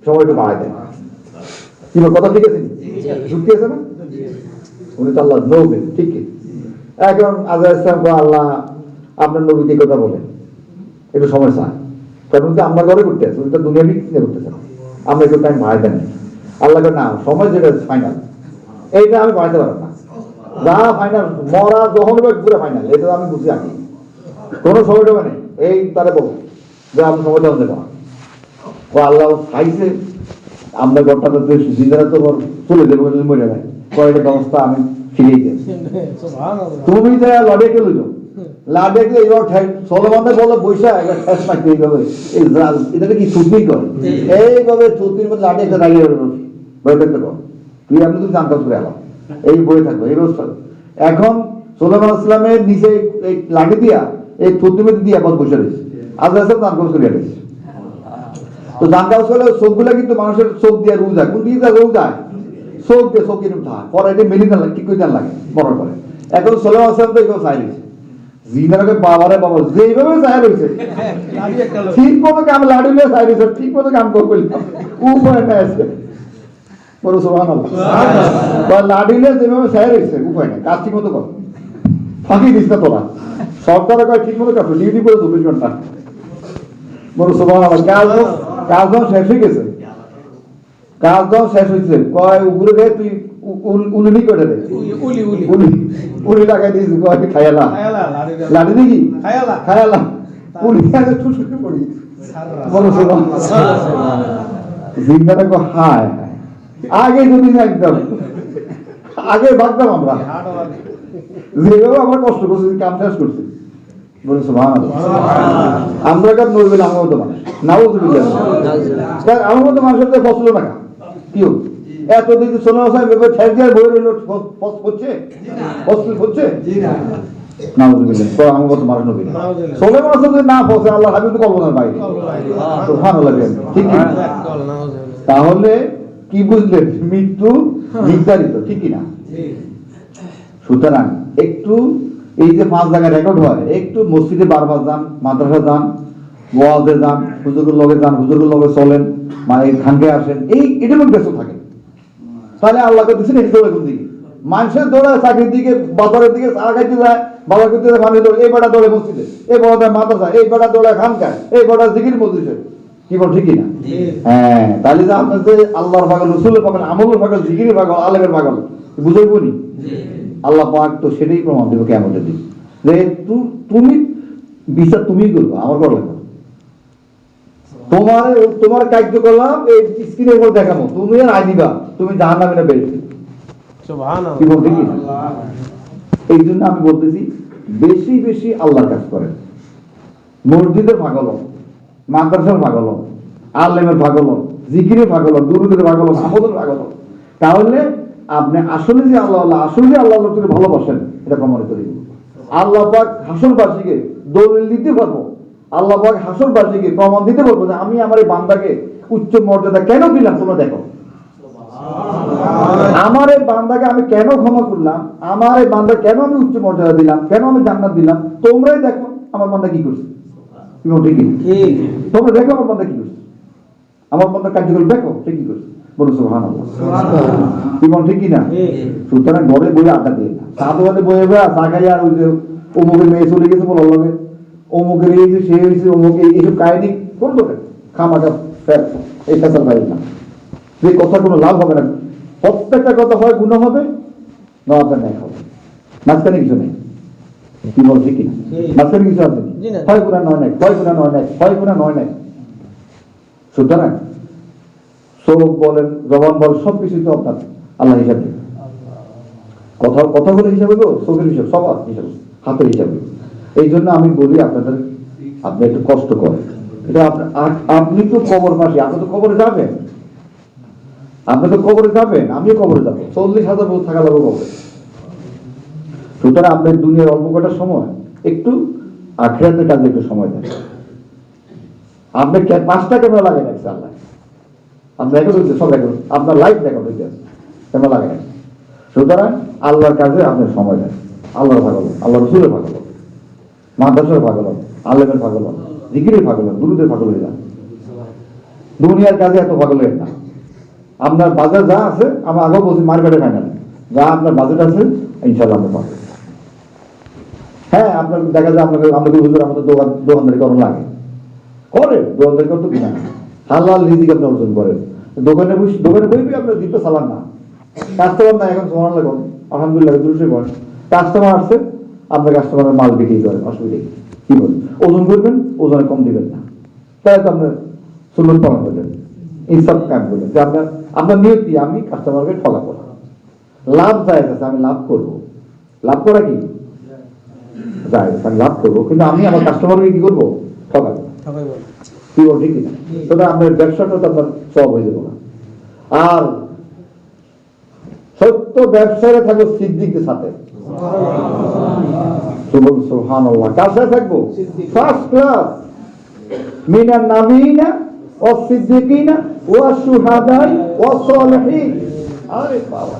সময়টা বাড়াই দেন, কি কথা ঠিক আছে? যুক্তি আছে না? উনি তো আল্লাহ নবী, ঠিক কি? এখন আজরাইল ইসলাম আল্লাহ আপনার নবীকে কথা বলেন, একটু সময় চায়, কারণ আমরা ঘরে করতে আছে, উনি তো দুনিয়া বিক্রি করতেছে, আমরা একটু টাইম বাড়াই দেন। আল্লাহ না, সময় যেটা ফাইনাল, এইটা আমি বাড়াইতে পারবো না, যা ফাইনাল মরা যখন পুরো ফাইনাল, এটা আমি বুঝি আগে, কোনো সময়টা মানে এই তারা বলবো যে আমি সময়টা দেবো না। ও আল্লাহ খাইছে, আমরা ঘরটা তো জিন্দারা তো চলে দেবো, মরে যায়, কয়েকটা ব্যবস্থা আমি ফিরিয়ে দিই, তুমি লড়ে কে লইল লাডেকে এইবার সোলেমানে বলে বৈশা একবার ঠেস মারতে, এইভাবে এটাকে কি থুতনি করে, এইভাবে থুতনির মধ্যে লাডে একটা দাঁড়িয়ে বয়ে থাকতে কর, তুই আমি তুমি জানতাম করে এলাম, এই বয়ে থাকবো, এই ব্যবস্থা। এখন সোলেমান ইসলামের নিচে এই লাঠি দিয়া এই থুতনির মধ্যে দিয়ে আবার বসে রয়েছে, আজরাইল দান কাজ করে রয়েছে। তো দান কাজ করলে চোখগুলা কিন্তু মানুষের চোখ দিয়ে রু যায়, কোন দিকে রু যায়? চোখ দিয়ে, চোখ কিরকম থাকে পরে এটা মেলি না লাগে, ঠিক করে লাগে মরার পরে। এখন সোলেমান ইসলাম তো এইভাবে চাই রয়েছে, জিনারকে বাবারে বাবা যেইভাবে চাই রয়েছে, ঠিক মতো কাম লাড়িলে চাই রয়েছে, ঠিক মতো কাম করবে, উপায়টা আছে, বড় সুবহানাল্লাহ, লাড়িলে যেভাবে চাই রয়েছে উপায় নাই, কাজ ঠিক মতো কর, ফাঁকি দিস না তোরা, সরকারে কয় ঠিক মতো কাজ, ডিউটি করে 24 ঘন্টা, বড় সুবহানাল্লাহ। কাজ শেষ হয়ে গেছে, কাজ শেষ হয়েছে, কয় উপরে গিয়ে তুই উলি করে দে, উলি লাগাই দিয়েছি, কয় খাইয়ালা লাড়ি দেখি খাইয়ালা উলি ঠুসুকে পড়ি, বলো জিন্দাটা কো হায়, আগে যদি একদম আগে ভাবতাম আমরা, যেভাবে আমরা কষ্ট করছি, কাম শেষ করছি, বলে সুবহানাল্লাহ। আমরা কাজ নড়বে না, আমার মতো মানুষ নাও, আমার মতো মানুষের তো ফসল টাকা কি হোক এতদিন সোনা হোসেন ভেবে ঠেক দিয়ে বই রইল হচ্ছে হচ্ছে নাউজুবিল্লাহ তো আমার মতো মানুষ নবী সোলে মাস যদি না পৌঁছে আল্লাহ হাবিব তো কল্পনার বাইরে সুবহানাল্লাহ ঠিক কি তাহলে কি বুঝলেন মৃত্যু নির্ধারিত ঠিক কি না সুতরাং একটু এই যে 5 জায়গায় রেকর্ড হয় একটু মসজিদে বারবার যান মাদ্রাসা যান ওয়াজে যান হুজুরের লগে যান হুজুরের লগে চলেন মানে খানকে আসেন এই এটার মধ্যে ব্যস্ত থাকেন তাহলে আল্লাহকে দিচ্ছেন এই দৌড়ে কোন দিকে মানুষের দৌড়ায় চাকরির দিকে বাজারের দিকে আগাইতে যায় বাবা করতে যায় মানুষ দৌড়ে এই বেটা দৌড়ে মসজিদে এই বড়টা মাদ্রাসা এই বেটা দৌড়ে খানকায় এই বেটা জিকির মসজিদে কি বল ঠিকই না হ্যাঁ তাহলে যে আপনার যে আল্লাহর পাগল রসুলের পাগল আমলের পাগল জিকিরের পাগল আলেমের পাগল বুঝাইবো নি আল্লাহ পাক তো সেটাই প্রমাণ দেবো কিয়ামতের দিন যে তুমি বিচার তুমিই করবো আমার করা লাগবে তোমার কার্য করলাম এই স্ক্রিনের উপর দেখাবো তুমি আর আই দিবা তুমি জাহান্নামে না বেরোবে কি বল ঠিকই না এই জন্য আমি বলতেছি বেশি বেশি আল্লাহর কাজ করেন মসজিদের পাগল মাদ্রাসার পাগল আলেমের পাগল জিকিরের পাগল দুরুদের পাগল আমলের পাগল তাহলে আপনি আসলে যে আল্লাহ আসলে আল্লাহ তুমি ভালোবাসেন এটা প্রমাণিত হইব আল্লাহ পাক হাসরবাসীকে দলিল দিতে পারবো আল্লাহ পাক হাসরবাসীকে প্রমাণ দিতে পারবো যে আমি আমার এই বান্দাকে উচ্চ মর্যাদা কেন দিলাম তোমরা দেখো আমার এই বান্দাকে আমি কেন ক্ষমা করলাম আমার এই বান্দা কেন আমি উচ্চ মর্যাদা দিলাম কেন আমি জান্নাত দিলাম তোমরাই দেখো আমার বান্দা কি করছে ঠিক তোমরা দেখো আমার বান্দা কি করছে আমার বান্দা কার্যকর দেখো সে কি করছে বলো সুবহানাল্লাহ জীবন ঠিক কিনা সুতরাং ঘরে বই আড্ডা দিয়ে সাধু বাদে বয়ে বয়ে চা খাই আর ওই যে অমুকের মেয়ে চলে গেছে বলার লগে অমুকের এই যে সে হয়েছে অমুকে এইসব কাহিনী করতো খামাটা এই ফেসাল পাই না যে কথা কোনো লাভ হবে না প্রত্যেকটা কথা হয় গুণ হবে না আপনার ন্যায় হবে মাঝখানে কিছু নেই কি বল ঠিক কিনা মাঝখানে কিছু আছে হয় গুণা নয় নাই হয় গুণা নয় নাই হয় গুণা নয় নাই সুতরাং চোখ বলেন জবান বল সবকিছু তো আপনার আল্লাহ হিসাব দেবে কথাগুলো হিসাবে তো চোখের হিসাব সবার হিসাবে হাতের হিসাবে এই জন্য আমি বলি আপনাদের আপনি একটু কষ্ট করেন এটা আপনি তো কবর মাসি আপনি তো কবরে যাবেন আপনি তো কবরে যাবেন আমিও কবরে যাবো 40,000 বছর থাকা লাগবে কবরে সুতরাং আপনার দুনিয়ার অল্প কটা সময় একটু আখিরাতের কাজে একটু সময় দেন আপনি 5টা ক্যামেরা লাগাই রাখছে আল্লাহ আপনার এখন সব দেখুন আপনার লাইফ দেখা ক্যামেরা লাগাই রাখছে সুতরাং আল্লাহর কাজে আপনার সময় দেন আল্লাহর ভাগল আল্লাহ রসুলের ভাগল মাদ্রাসার ভাগল আলেমের ভাগল জিকিরের ভাগল দুরুদের ভাগল হয়ে যান দুনিয়ার কাজে এত ভাগল হয়ে না আপনার বাজার যা আছে আমার আগেও বলছি মার্কেটে ফাইনাল যা আপনার বাজেট আছে ইনশাল্লাহ আমরা পাবো হ্যাঁ আপনার দেখা যায় আপনাকে হুজুর আমাদের দোকানদারি করানো লাগে করে দোকানদারি করতো কিনা হালাল রিজিক আপনি অর্জন করেন দোকানে বইবি আপনার দিতে চালান না কাস্টমার না এখন সমান লাগুন আলহামদুলিল্লাহ দুশো করেন কাস্টমার আসছে আপনার কাস্টমারের মাল বিক্রি করেন অসুবিধা কি বলেন ওজন করবেন ওজনে কম দিবেন না তাই তো আপনার সুন্নত পালন করবেন ইনসাফ কাজ করবেন যে আপনার নিয়ত কি আমি কাস্টমারকে ঠকাবো লাভ যায় আছে আমি লাভ করবো লাভ করা কি যায় আমি লাভ করবো কিন্তু আমি আমার কাস্টমারকে কি করবো ঠকাবো কি বল ঠিক না তবে আপনার ব্যবসাটা তো আপনার সব হয়ে যাবো না আর সত্য ব্যবসায় থাকবো সিদ্দিকদের সাথে সুবহানাল্লাহ কার সাথে থাকবো ফার্স্ট ক্লাস মিনান নাবিয়িনা ওয়াস সিদ্দিকিনা ওয়াস শুহাদাই ওয়াস সালিহিন আরে বাবা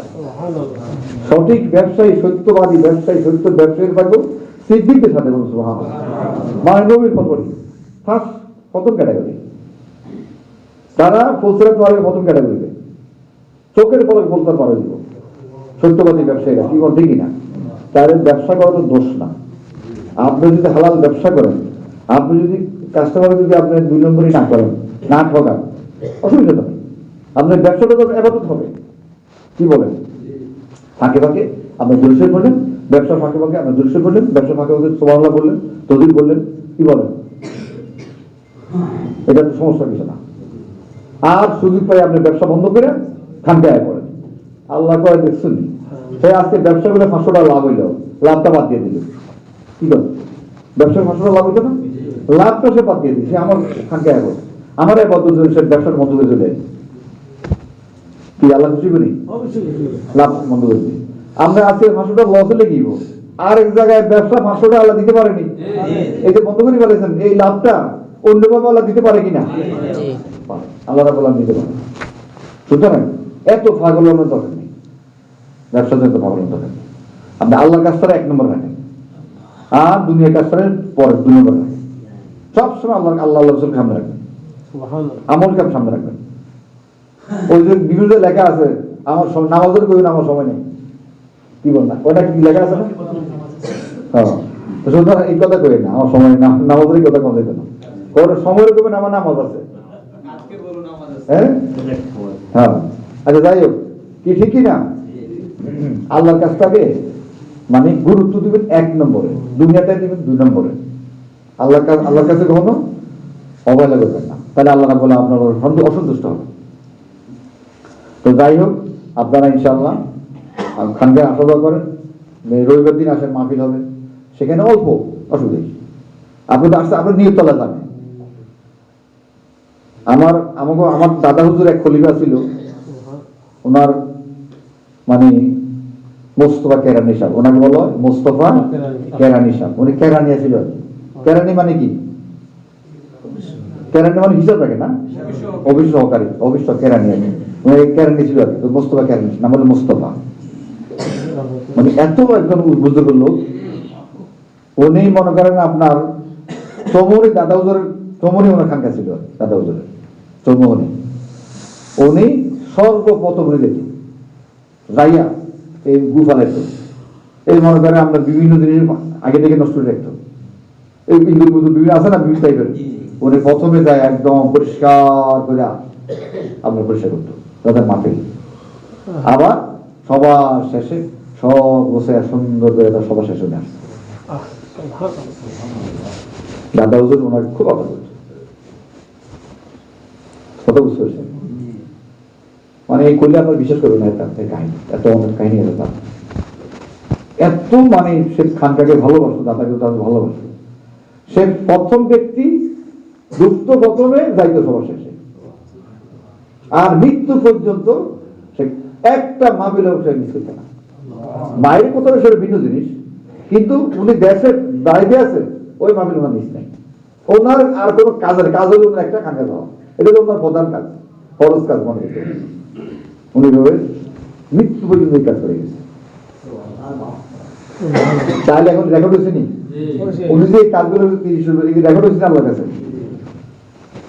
সঠিক ব্যবসায়ী সত্যবাদী ব্যবসায়ী সত্য ব্যবসায়ীর থাকবো সিদ্দিকদের সাথে বলুন সুবহানাল্লাহ মানে নবীর পথে ফার্স্ট প্রথম ক্যাটাগরি তারা ফুলসিরাত ওয়ালের প্রথম ক্যাটাগরিতে চোখের পলকে ফুলসিরাত পার হয়ে যাব সত্যবাদী ব্যবসায়ীরা কি বল ঠিকই না তাদের ব্যবসা করা তো দোষ না আপনি যদি হালাল ব্যবসা করেন আপনি যদি কাস্টমার যদি আপনি 2 নম্বরই না করেন না ঠকান অসুবিধা নেই আপনার ব্যবসাটা তো এবাদত হবে কি বলেন ফাঁকে ফাঁকে আপনি জলসে করলেন ব্যবসা ফাঁকে ফাঁকে আপনি জলসে করলেন ব্যবসা ফাঁকে ফাঁকে সুবহানাল্লাহ বললেন তদবির বললেন কি বলেন এটা তো সমস্যা কিছু না আর সুযোগ পাই আপনি ব্যবসা বন্ধ করে খানকায় করেন আল্লাহ করে দেখছেন সে আজকে ব্যবসা করে 500 টাকা লাভ হইল লাভটা বাদ দিয়ে দিল কি করে ব্যবসার 500 টাকা লাভ হইতো না লাভটা সে বাদ দিয়ে দিল সে আমার খানকায় করে আমার এই পদ্ধতি সে ব্যবসার মধ্যে চলে কি আল্লাহ খুশি করি? লাভ বন্ধ করে দিই। আমরা আজকে 500 টাকা লস হলে কি হবো? আর এক জায়গায় ব্যবসা 500 টাকা আল্লাহ দিতে পারেনি, এই যে বন্ধ করে ফেলেছেন, এই লাভটা অন্যভাবে আল্লাহ দিতে পারে কিনা? আল্লাহ রাব্বুল আলামিন দিতে পারে। সুতরাং এত পাগল হওয়ার দরকার নেই, ব্যবসাতে এত পাগল হওয়ার দরকার নেই। আপনি আল্লাহর কাজটা 1 নম্বর রাখেন, আর দুনিয়ার কাজটা পরে 2 নম্বর রাখেন। সবসময় আল্লাহ রাসূলের সামনে রাখবেন, আমল কাজ সামনে রাখবেন। ওই যে বিভিন্ন লেখা আছে, আমার নামাজের কইবেন আমার সময় নেই, কি বল না, ওটা কি লেখা আছে না? হ্যাঁ, সুতরাং এই কথা কই না, আমার সময় না, নামাজের কথা কম দেখবেন না, ওর সময়ের কইবেন আমার নামাজ আছে। হ্যাঁ হ্যাঁ, আচ্ছা যাই হোক, কি ঠিকই না? আল্লাহর কাছটাকে মানে গুরুত্ব দিবেন 1 নম্বরে, দুনিয়াটা দিবেন 2 নম্বরে। আল্লাহর কাছে কখনো অবহেলা করবেন না, তাহলে আল্লাহ রাব্বুল আলামিন আপনার অসন্তুষ্ট হবে। তো যাই হোক, আপনারা ইনশাআল্লাহ খানকে আশা করেন, রবিবার দিন আসেন, মাহফিল হবে, সেখানে অল্প অসুবিধা। আপনি তো আসতে আপনার নিয়তলা জানেন। আমার দাদা হুজুর এক খলিফা ছিল, ওনার মানে মোস্তফা কেরানি সাহেব, ওনাকে বলা হয় মোস্তফা কেরানি সাহেব। উনি কেরানিয়া ছিল। কেরানি মানে কি? কেরানি মানে হিসাব রাখে না, অফিস সহকারী, অফিস কেরানি আছে। উনি কেরানি ছিল আর কি, তো মোস্তফা কেরানি নাম হলো মোস্তফা। মানে এত একজন বুজুর্গ লোক। উনি মনে করেন আপনার চৌমুহনী দাদা হুজুরের, চৌমুহনী ওনার খানকা ছিল দাদা হুজুরের, চৌমুহনী। উনি সর্বপ্রথম উনি দেখি যাইয়া এই গুফালে, এই মনে করেন আমরা বিভিন্ন জিনিস আগে থেকে নষ্ট করে রাখতো, এই ইন্দুর মতো বিভিন্ন আছে না, বিভিন্ন টাইপের। উনি প্রথমে যায় একদম পরিষ্কার করে আপনার পরিষ্কার করতো তাদের মাহফিল, আবার সবার শেষে সব বসে সুন্দর করে তার সবার শেষে নিয়ে আসছে। দাদা হুজুর ওনাকে খুব আদর করছে, কত বুঝতে পারছেন? মানে এই করলে আপনার বিশ্বাস করবেন না, তার কাহিনী এত অনেক কাহিনী আছে তার, এত মানে সে খানকাকে ভালোবাসতো, দাদাকে তাদের ভালোবাসতো। সে প্রথম ব্যক্তি যুক্ত প্রথমে যাইতো সবার শেষে, আর মৃত্যু পর্যন্ত সে একটা মাহফিলেও সে মিস করতে না। বাইরে কোথাও সেটা ভিন্ন জিনিস, কিন্তু উনি দেশের বাইরে আছে, ওই মাহফিল ওনার মিস নাই। ওনার আর কোনো কাজের কাজ হলো ওনার একটা খানকা যাওয়া, এটা হলো ওনার প্রধান কাজ, ফরজ কাজ মনে করতে। উনি ভাবে মৃত্যু পর্যন্ত এই কাজ করে গেছে। তাহলে এখন রেকর্ড হয়েছে নি, উনি যে কাজগুলো রেকর্ড হয়েছে আল্লাহর কাছে,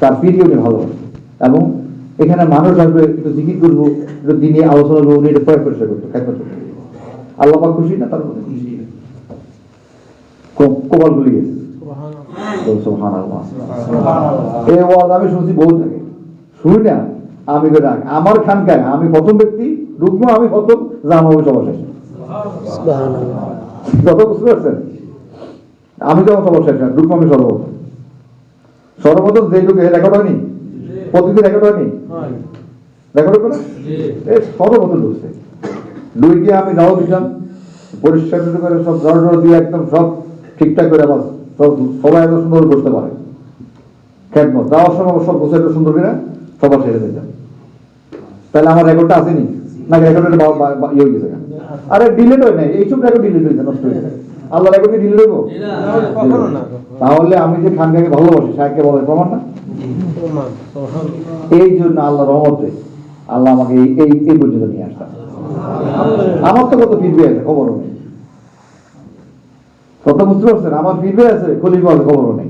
তার পিঠে উনি ভালোবাসে। এবং এখানে মানুষ আসবে, একটু জিকির করবো, একটু দিনে আলোচনা করবো, উনি এটা প্রয়োগ পরিষ্কার করতো, খাই করতো। আল্লাহ পাক খুশি না, তার মধ্যে খুশি কপাল ভুলে গেছে। এই ওয়াজ আমি শুনছি বহু থাকে, শুনি না আমি আমার খানকায় আমি প্রথম ব্যক্তি, রুগ্ন আমি প্রথম, জামা সবার শেষে। কত বুঝতে পারছেন? আমি যখন সবার শেষে, রুগ্ন আমি সর্বপ্রথম যে যুগে রেকর্ড হয়নি, প্রতিদিন রেকর্ড হয়নি, রেকর্ড করে সর্বপ্রথম ঢুকছে। ডুইকে আমি নাও দিলাম, পরিষ্কার করে সব জড় দিয়ে একদম সব ঠিকঠাক করে, আবার সব সবাই এত সুন্দর করতে পারে। খেদমত যাওয়ার সময় সব বসে সুন্দর করে সবার ছেড়ে দিতাম। তাহলে আমার রেকর্ডটা আসেনি না, রেকর্ডের ইয়ে হয়ে গেছে। আরে ডিলিট হয় নাই, এইসব রেকর্ড ডিলিট হয়েছে, নষ্ট হয়ে গেছে। আল্লাহ রেকর্ডে ডিলিট হইব? তাহলে আমি যে খানকাকে ভালোবাসি, সাহেবকে বলে প্রমাণ না? এই জন্য আল্লাহ রহমতে আল্লাহ আমাকে এই পর্যন্ত নিয়ে আসতাম। আমার তো কত ফিরবে আছে খবরও নেই, কত বুঝতে পারছেন? আমার ফিরবে আছে খলিফা আছে খবরও নেই।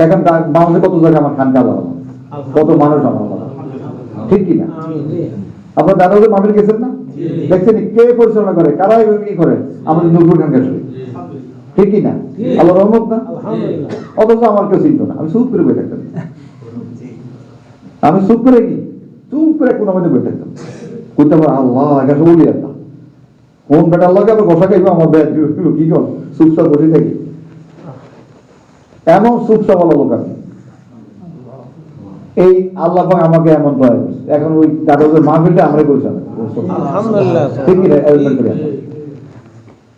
এখন বাংলাদেশে কত জায়গায় আমার খানকা আলাদা, কত মানুষ আমার আলাদা, ঠিক কিনা? আপনার দাদা ওদের মাহফিল গেছেন না, দেখছেন কে পরিচালনা করে, কারা কি করে? আমাদের নূরপুর খানকা শরীফ, ঠিক কিনা? আল্লাহ রহমত না? অথচ আমার কেউ চিনত না, আমি চুপ করে বসে থাকতাম। আমি চুপ করে কি, চুপ করে কোনো মধ্যে বসে থাকতাম, করতে পারো আল্লাহ একা বলি একটা কোন বেটা আল্লাহকে আমি বসা খাইবো, আমার ব্যাগ কি কর, চুপচাপ বসে থাকি। এমন চুপচাপ বলা লোক আমি, এই আল্লাহ আমাকে এমন দয়া করছে। এখন ওই কাগজের মাহফিলটা আমরা করছি, ঠিক কিনা?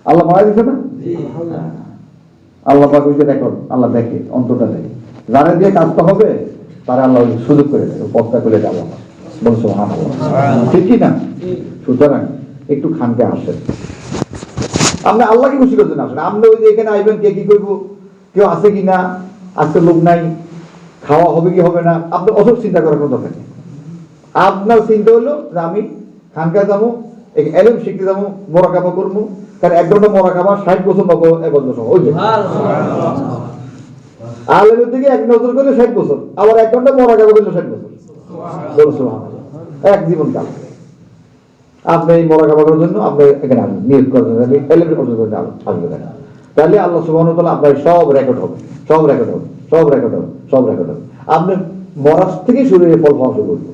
আল্লাহ মারা দিচ্ছে না, আল্লাহ পাক ওই যে রেকর্ড আল্লাহ দেখে, অন্তরটা দেখে, যারা দিয়ে কাজটা হবে তারা আল্লাহ সুযোগ করে দেয়, পথটা করে দেয় আল্লাহ। বলছো ঠিক কি না? সুতরাং একটু খানকে আসেন, আপনি আল্লাহকে খুশি করতে আসেন। আপনি ওই যে এখানে আইবেন কে কি করবো, কেউ আছে কি না, আজকে লোক নাই, খাওয়া হবে কি হবে না, আপনি অসুখ চিন্তা করার কোনো দরকার নেই। আপনার চিন্তা হলো যে আমি খানকা যাবো, এলএম শিখতে যাবো, মোরাকাবা করবো, কারণ 1 ঘন্টা মোরাকাবা 60 বছর নব 1 বছর সময়, ওই যে আলেমের দিকে 1 নজর করলে 60 বছর, আবার 1 ঘন্টা মোরাকাবা করলে 60 বছর, এক জীবন কাল। আপনি এই মোরাকাবা করার জন্য আপনি এখানে আসবেন, নিয়োগ করার জন্য এলএম অর্জন করতে আসবেন, তাহলে আল্লাহ সুবহানাহু ওয়া তাআলা আপনার সব রেকর্ড হবে, সব রেকর্ড হবে, সব রেকর্ড হবে, সব রেকর্ড হবে। আপনি মরাজ থেকে শুরু হয়ে ফল পাওয়া শুরু করবেন,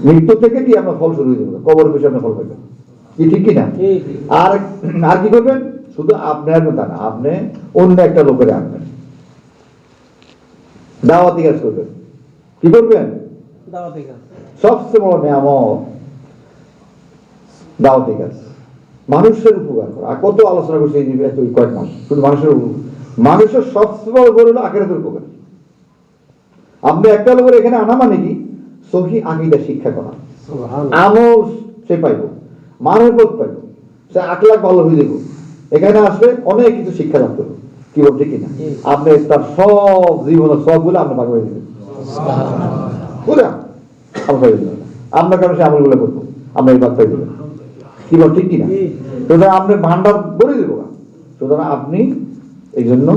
মৃত্যু থেকে কি আপনার ফল শুরু হয়ে যাবে, কবর পেশে আপনার ফল পাবেন, কি ঠিক কিনা? আর আর কি করবেন, শুধু আপনার কথা না, আপনি অন্য একটা লোকের আনবেন, দাওয়াতি কাজ করবেন। কি করবেন? দাওয়াতি কাজ। সবচেয়ে বড় নিয়ামত দাওয়াতি কাজ, মানুষের উপকার করা। আর কত আলোচনা করছে এই কয়েক মাস, শুধু মানুষের সবচেয়ে বড় গোল হলো আখিরাতের উপকার। আপনি একটা লোকের এখানে আনা মানে কি, সহি আকীদা শিক্ষা করা, আমল সে পাইব, মানব পথ পাইব, সে আখলাক ভালো হয়ে যাবে, এখানে আসলে অনেক কিছু শিক্ষা লাভ করবে। কি বল ঠিক কিনা? আপনি তার সব জীবনের সবগুলো আপনি ভাগ হয়ে দেবেন, বুঝলেন? আপনার কারণে সে আমলগুলো করবো, আমরা এই বাদ পাই দেবেন। কি বল ঠিক কিনা? সুতরাং আপনি ভান্ডার বলে দেবো। সুতরাং আপনি এই জন্য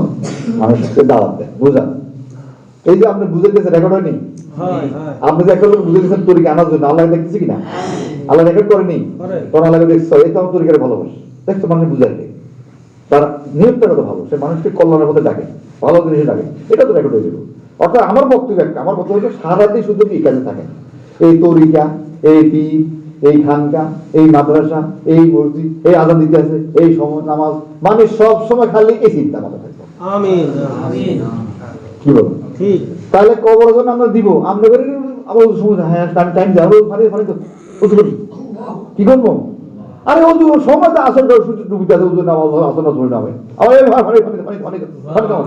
মানুষকে দাওয়াত দেন, বুঝান। এই যে আপনি বুঝে গেছেন, রেকর্ড হয়নি? আপনি যে একটা লোক বুঝে গেছেন তরিকা আনার জন্য, আল্লাহ দেখতেছি কিনা? আল্লাহ রেকর্ড করেনি? তখন আল্লাহ দেখছো এই তো আমার তরিকার ভালোবাসে, দেখছো মানুষ বুঝাইলে তার নিয়মটা কত ভালো, সে মানুষকে কল্যাণের মধ্যে ডাকে, ভালো জিনিসে ডাকে, এটা তো রেকর্ড হয়ে যাবে। অর্থাৎ আমার বক্তব্য একটা, আমার বক্তব্য হচ্ছে সারাদিন শুধু কি কাজে থাকে, এই তরিকা, এই পীর, এই খানকা, এই মাদ্রাসা, এই মসজিদ, এই আজান দিতে আছে, এই সময় নামাজ, মানে সব সময় খালি এই চিন্তা মাথা থাকবে। আমিন আমিন। কি বলবো? ঠিক। তাহলে কবর যখন আমরা দিব, আমরা করে আবার সময় হ্যাঁ টাইম দেয়, ফানি ফানি তো বুঝতে পারি কি করবো? আরে ও তো সময় তো আসল সূর্য ডুবিতে আছে, ওজন নামাজ আসল ধরে নামে, আবার funny funny funny funny funny নামাজ,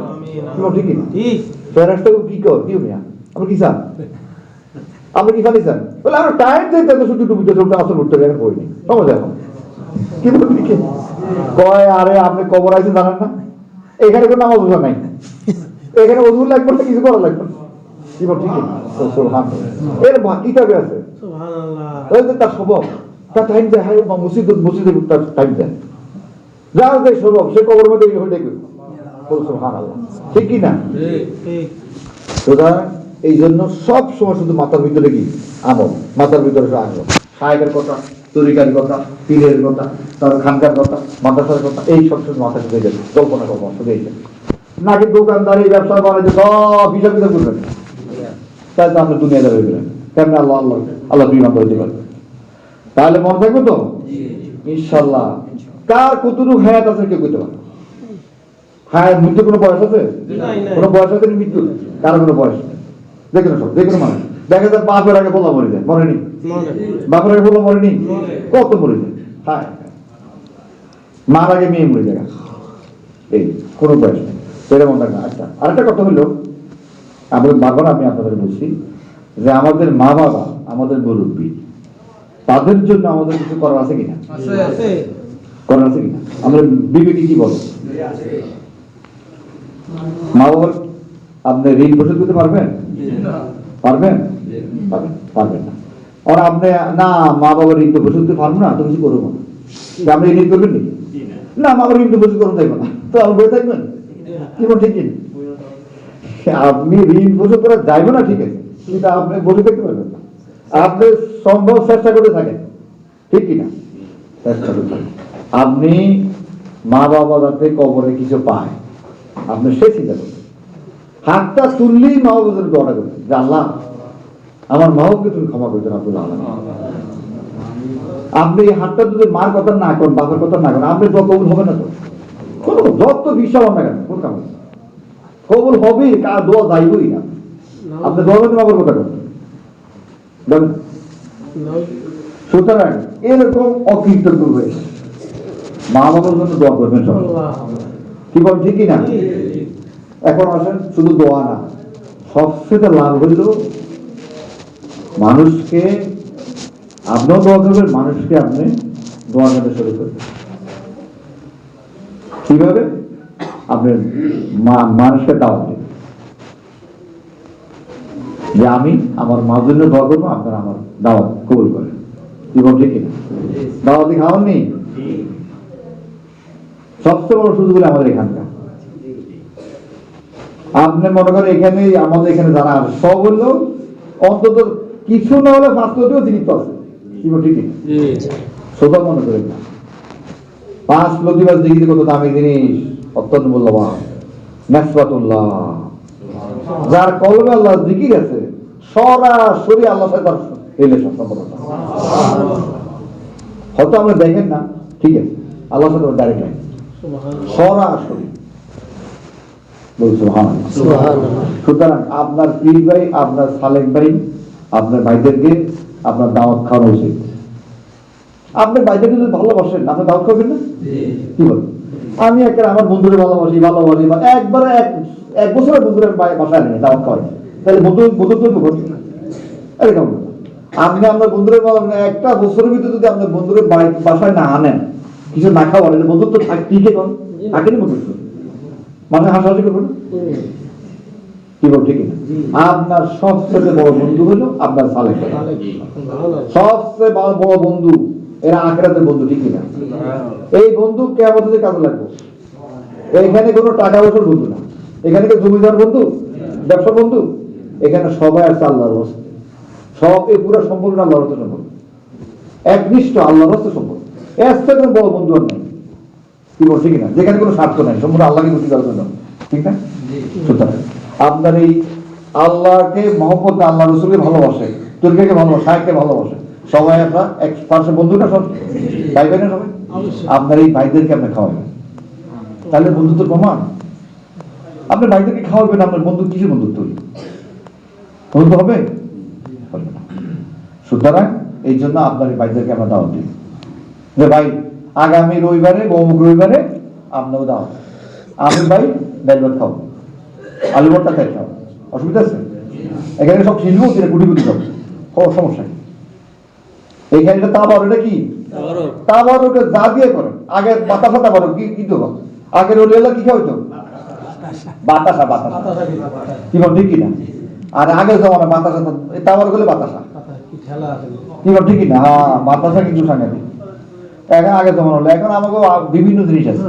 কি বল ঠিক কি? ঠিক। ফেরেশতা কি কর কি মিয়া, আমরা কি চান? আপনি কি জানি স্যার? বলে আমরা টাইম চাইতে তো শুধু ডুবিতে চলতে আসল উঠতে এখন পড়িনি, সমঝ এখন কি বলবি কি কয়, আরে আপনি কবর আইছেন জানেন না, এখানে কোনো নামাজ ওঠা নাই, এখানে ওযু লাগবে না, কিছু করা লাগবে না। কি বল ঠিক আছে? সুবহানাল্লাহ। এর কিতাবে আছে সুবহানাল্লাহ, এই যে তার স্বভাব, তার টাইম দেয়, হাই বা মসজিদে তার টাইম দেয়, যার যে স্বভাব সে কবর মধ্যে হয়ে দেখবে। সুবহানাল্লাহ, ঠিক কি না? ঠিক। সুতরাং এই জন্য সব সময় শুধু মাথার ভিতরে কি আমল, মাথার ভিতরে আমল, সাহেবের কথা, তরিকার কথা, পীরের কথা, তার খানকার কথা, মাদ্রাসার কথা, এই সব শুধু মাথা ঢুকে যাবে, কল্পনা করবো শুধু এই নাকি দোকানদারি ব্যবসা বাণিজ্য সব হিসাব কিতাব করবেন, তাই তো আপনি দুনিয়াদার হয়ে গেলেন। কেমন আল্লাহ আল্লাহ আল্লাহ বিমান হইতে পারবে? তাহলে মনে থাকবে তো ইনশাল্লাহ। কার কতটুকু হায়াত আছে কেউ করতে পারে? হায়াত মৃত্যু কোনো বয়স আছে? কোনো বয়স আছে মৃত্যু? কার কোনো বয়স নেই, দেখে না সব, যে কোনো মানুষ দেখা যায় বাপের আগে বলা মরে যায়, মরেনি? বাপের আগে বলা মরেনি? কত মরে যায়, হ্যাঁ মার আগে মেয়ে মরে যায়, এই কোনো বয়স নেই, সেটা মনে রাখবেন। আচ্ছা, আরেকটা কথা হলো, আমাদের বারবার আমি আপনাদের বলছি যে আমাদের মা বাবা, আমাদের মুরব্বী, তাদের জন্য আমাদের কিছু করার আছে কিনা? করার আছে কিনা? আমাদের বিবেকে কি বলে? মা বাবার আপনি ঋণ পরিশোধ করতে পারবেন? পারবেন? পারবেন না। আর আপনি না মা বাবার ঋণ তো পরিশোধ করতে পারবো না, তো কিছু করবো না, আপনি ঋণ করবেন নাকি? না মা বাবার ঋণ তো পরিশোধ করতে থাকবো না, তো আপনি বলে থাকবেন? কি বল ঠিক কিনা? আপনি ঋণ পরিশোধ করা যাইবে না, ঠিক আছে, কিন্তু আপনি বসে থাকতে পারবেন না, আপনি সম্ভব চেষ্টা করতে থাকেন, ঠিক কিনা? চেষ্টা করতে থাকেন। আপনি মা বাবা যাতে কবরে কিছু পায়, আপনি সে চিন্তা করবেন, হাতটা তুললেই মা বাবা যেন দোয়াটা করবেন যে আল্লাহ আমার মা বাবাকে তুমি ক্ষমা করতেন আব্দুল আলম। আপনি এই হাতটা যদি মার কথা না করেন, বাবার কথা না করেন, আপনি দোয়া কবুল হবে না, তো কোনো যত বিশ্বাস না কেন কোন কাম কবুল হবেই, কার দোয়া যাইবই না। আপনি দোয়া করতে বাবার কথা করবেন। সুতরাং এরকম অকৃতজ্ঞ হয়েছে, মা বাবার জন্য দোয়া করবেন সব, কি বল ঠিক কিনা? এখন আসেন শুধু দোয়া না, সবচেয়ে লাভ হইল মানুষকে আপনিও দোয়া করবেন, মানুষকে আপনি দোয়ার মধ্যে শরীর করবেন। কিভাবে? আপনি মানুষকে দাওয়াত দেবেন যে আমি আমার মার জন্য দোয়া করবো, আপনারা আমার দাওয়াত কবুল করেন। কি বল ঠিক কিনা? দাওয়াতি খাওয়ান নেই, সবচেয়ে বড় সুযোগ হলো আমাদের এখানকার। আপনি মনে করেন এখানে আমাদের এখানে যারা আছে সব হলো অন্তত কিছু না হলে ফাঁসলেও জীবিত আছে। কি বল ঠিক কিনা? সোজা মনে করেন না, 5 লতিবাস দিকে কত দামি জিনিস, অত্যন্ত মূল্যবান। নাসবাতুল্লাহ, যার কলমে আল্লাহ জিকির আছে, সরাসরি আল্লাহর সাথে তার রিলেশন সম্পর্ক। হয়তো আমরা দেখেন না, ঠিক আছে, আল্লাহর সাথে ডাইরেক্ট লাইন, সরাসরি। সুতরাং আপনার পীর ভাই, আপনার সালেক ভাই, আপনার ভাইদেরকে আপনার দাওয়াত খাওয়ানো উচিত। আপনি ভাইদেরকে যদি ভালোবাসেন, আপনি দাওয়াত করবেন না? কি বলেন? আমি একটা আমার বন্ধুরে ভালোবাসি, একবারে এক বছরের বন্ধুরা বাসায় নেই দাওয়াত খাওয়াই, তাহলে বন্ধুত্ব এরকম। আপনি আপনার বন্ধুরে একটা বছরের ভিতরে যদি আপনার বন্ধুরে বাসায় না আনেন, কিছু না খাওয়া, বন্ধুত্ব থাকেনি বন্ধুত্ব, মানে হাসাহাসি করবেন। কি বল ঠিক না? আপনার সবচেয়ে বড় বন্ধু হলো আপনার সালেক, সবচেয়ে বড় বন্ধু, এরা আখিরাতের বন্ধু, ঠিক না? এই বন্ধু কিয়ামতের কাজে লাগবে। এখানে কোনো টাকা পয়সার বন্ধু না, এখানে কেউ জমিদার বন্ধু, ব্যবসা বন্ধু, এখানে সবাই আছে আল্লাহর রাস্তায়। সব এই পুরো সম্পূর্ণ আল্লাহর রাস্তায় সম্পর্ক, একনিষ্ঠ আল্লাহর রাস্তায় সম্পর্ক। এর থেকে কোনো বড় বন্ধু আর নেই। কি বল ঠিক না? যেখানে কোনো স্বার্থ নাই, সম্পূর্ণ আল্লাহকে খুশি করার জন্য, ঠিক না? সুতরাং আপনার এই আল্লাহকে মহব্বত, আল্লাহ রসুলকে ভালোবাসে, তুর্কিকে ভালোবাসে, সাহেবকে ভালোবাসে, সবাই আপনার এক পাশে বন্ধুটা, সব ভাই ভাই না সবাই। আপনার এই ভাইদেরকে আপনি খাওয়াবেন, তাহলে বন্ধুত্ব প্রমাণ। আপনার ভাইদেরকে খাওয়াবেন, আপনার বন্ধু কিসের বন্ধুত্ব? বন্ধুত্ব হবে? সুতরাং এই জন্য আপনার এই ভাইদেরকে আমরা দাওয়াত দিই যে ভাই আগামী রবিবারে, অমুক রবিবারে আপনাকে দাওয়াত, আমি ভাই ডাল ভাত খাবো, আলু ভর্তা খাই, খাও, অসুবিধা আছে? এখানে সব শিল্প কুটি কুটি সব সমস্যা। এইখানে তাবার, এটা কি তাবার? ওটা যা দিয়ে করেন, আগে বাতা ফাতা করো, কি তো আগে রোলেলা কি খাওয়াইতো? বাতাসা, বাতাসা। কি বল ঠিক না? আর আগে জমানা বাতাসা, তাবার করলে বাতাসা, কি বল ঠিক না? হ্যাঁ, বাতাসা কিন্তু সাংঘাতিক। এখন আগে জমানো হলো, এখন আমাকে বিভিন্ন জিনিস আছে।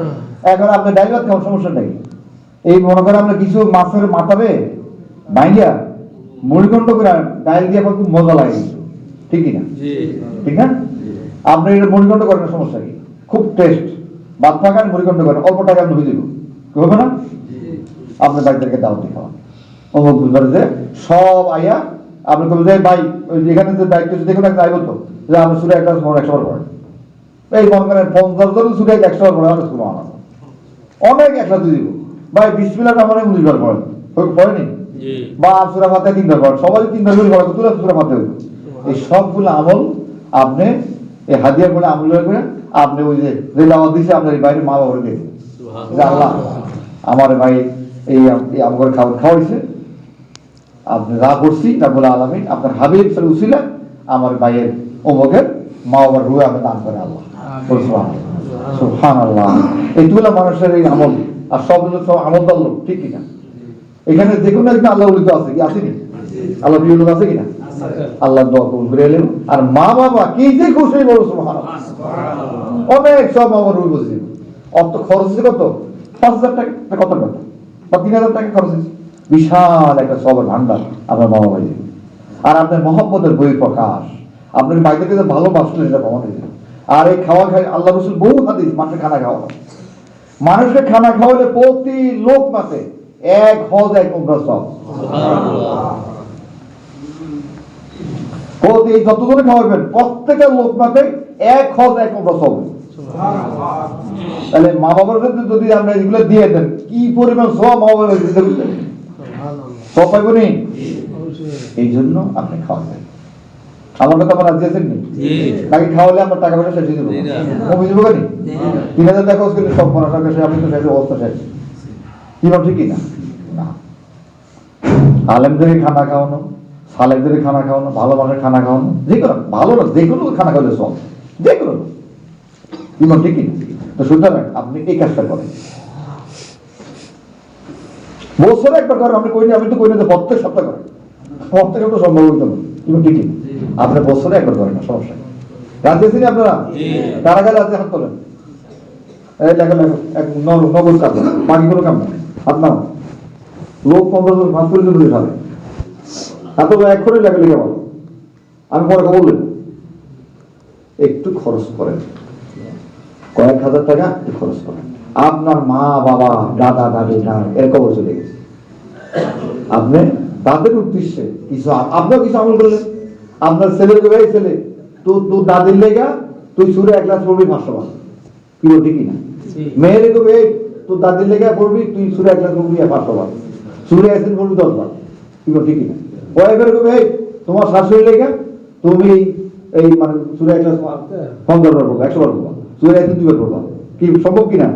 এখন আপনি ডাইল ভাত খাওয়ার সমস্যা নেই। এই মনে করেন আমরা কিছু মাছের মাথারে ভাইয়া মুড়িঘণ্ট করে ডাইল দিয়ে খুব মজা লাগে, ঠিক না? ঠিক না? আপনি এটা মুড়িঘণ্ট করেন, সমস্যা কি? খুব টেস্ট। ভাত থাকান মুড়িঘণ্ট করেন, অল্প টাকা আপনি বুঝে হবে না? আপনার ভাইদেরকে দাওয়াত দিয়ে খাওয়ান। অমুক বুঝবারে যে সব আইয়া আপনি কবে যে ভাই এখানে যে দায়িত্ব দেখুন, একটা আইব তো যে আপনি সুরে একটা 100বার করেন, এই মনে করেন 50 জন সুরে 100বার করে, আমার স্কুল আনা অনেক একসাথে দিব ভাই। বিসমিল্লাহ রহমানির রহিম 19 বার করেন, পড়েনি? বা সূরা ফাতিহা 3 বার করেন, সবাই 3 বার করে পড়ে, তুলে সূরা ফাতিহা হইল। এই সবগুলো আমল আপনি এই হাদিয়া করে আমল করে আপনি ওই যে দাওয়াত দিয়েছে আপনার এই বাইরে মা বাবার দিয়ে যে আল্লাহ আমার ভাই এই আমার খাওয়াইছে, আপনি যা করছি রাব্বুল আলামিন আপনার হাবিব সাল্লাল্লাহু আলাইহি ওয়াসাল্লাম আমার ভাইয়ের অমুকের মা বাবার রূহে আমি দান করে আল্লাহ। সুবহানাল্লাহ। এইগুলো মানুষের এই আমল, আর সবগুলো সব আমল দল, ঠিক কিনা? এখানে যে কোনো একটা আল্লাহ উল্লিখিত আছে কি? আসেনি? আল্লাহ প্রিয় লোক আছে কিনা? আল্লাহ দোয়া কবুল করে এলেন। আর মা বাবা কি যে খুশি, বলো সুবহানাল্লাহ। অনেক সব মা বাবার রূহে বসে অত খরচ কত? 5,000 টাকা, কত টাকা বা 3,000 টাকা খরচ হয়েছে, বিশাল একটা সবার ভান্ডার আপনার মা বাবা। আর আপনার মহব্বতের বই প্রকাশ, আপনার বাইরে ভালোবাসলে এটা প্রমাণ হয়েছে। আর এই খাওয়া খাই আল্লাহ রসুল বহু হাদিস, মানুষের খানা খাওয়া, মানুষকে খানা খাওয়ালে প্রতি লোক মাসে 1 হজ 1 উমরা সব। প্রতি যতজনে খাওয়াবেন প্রত্যেকের লোক মাসে 1 হজ 1 উমরা সব। তাহলে মা বাবার যদি আমরা এগুলো দিয়ে দেন, কি পরিমাণ সব মা বাবার সব পাইব নি? এই জন্য আপনি খাওয়াবেন। আমার কথা আমার রাজি আছেন নাকি? খাওয়ালে আমার টাকা পয়সা শেষ হয়ে যাবে, অভিযোগ করি 3,000 টাকা খরচ করলে সব পড়াশোনা শেষ, আপনি তো শেষ, অবস্থা শেষ। কি ভাব ঠিকই না? আলেমদেরকে খানা খাওয়ানো, সালেকদের খানা খাওয়ানো, ভালো মানের খানা খাওয়ানো, যে কোনো ভালো না যে কোনো খানা খাওয়ালে সব, যে কোনো ইমান ঠিকই না। তো সুতরাং আপনি এই কাজটা করেন, বছরে একবার করেন। আপনি কইনি, আমি তো কই না যে প্রত্যেক সপ্তাহ করেন, প্রত্যেক সপ্তাহ সম্ভব হইতে হবে, ইমান ঠিকই আপনি বছরে একবার করেন না, সমস্যা নেই। রাজি আছেন আপনারা? কারা কারা রাজি হাত তোলেন? এই দেখেন এক নগদ কাজ, বাকি কোনো কাম নেই, হাত নাও। লোক 15 জন 5 জন ধরে খাবে, এত এক করে লেগে লেগে বলো, আমি পরে বললেন একটু খরচ করেন, কয়েক হাজার টাকা একটু খরচ করেন। আপনার মা বাবা দাদা দাদি এর কবর চলে গেছে, আপনি তাদের উদ্দেশ্যে কিছু, আপনিও কিছু আমল করলেন। আপনার ছেলের ভাই ছেলে তোর দাদির লেগা তুই সুরে 1 লাখ পড়বি 500 বার, কি বলবি কিনা? মেয়ের কবে তোর দাদির লেগা পড়বি তুই সুরে 1 লাখ পড়বি 500 বার, সুরে আসেন পড়বি 10 বার, কি বলবি কিনা? ওয়াইফের কবে তোমার শাশুড়ি লেগা তুমি এই মানে সুরে 1 লাখ 15 বার পড়বো, 100 বার পড়বো, সুরে আসেন 2 বার পড়বো, কি সম্ভব কিনা?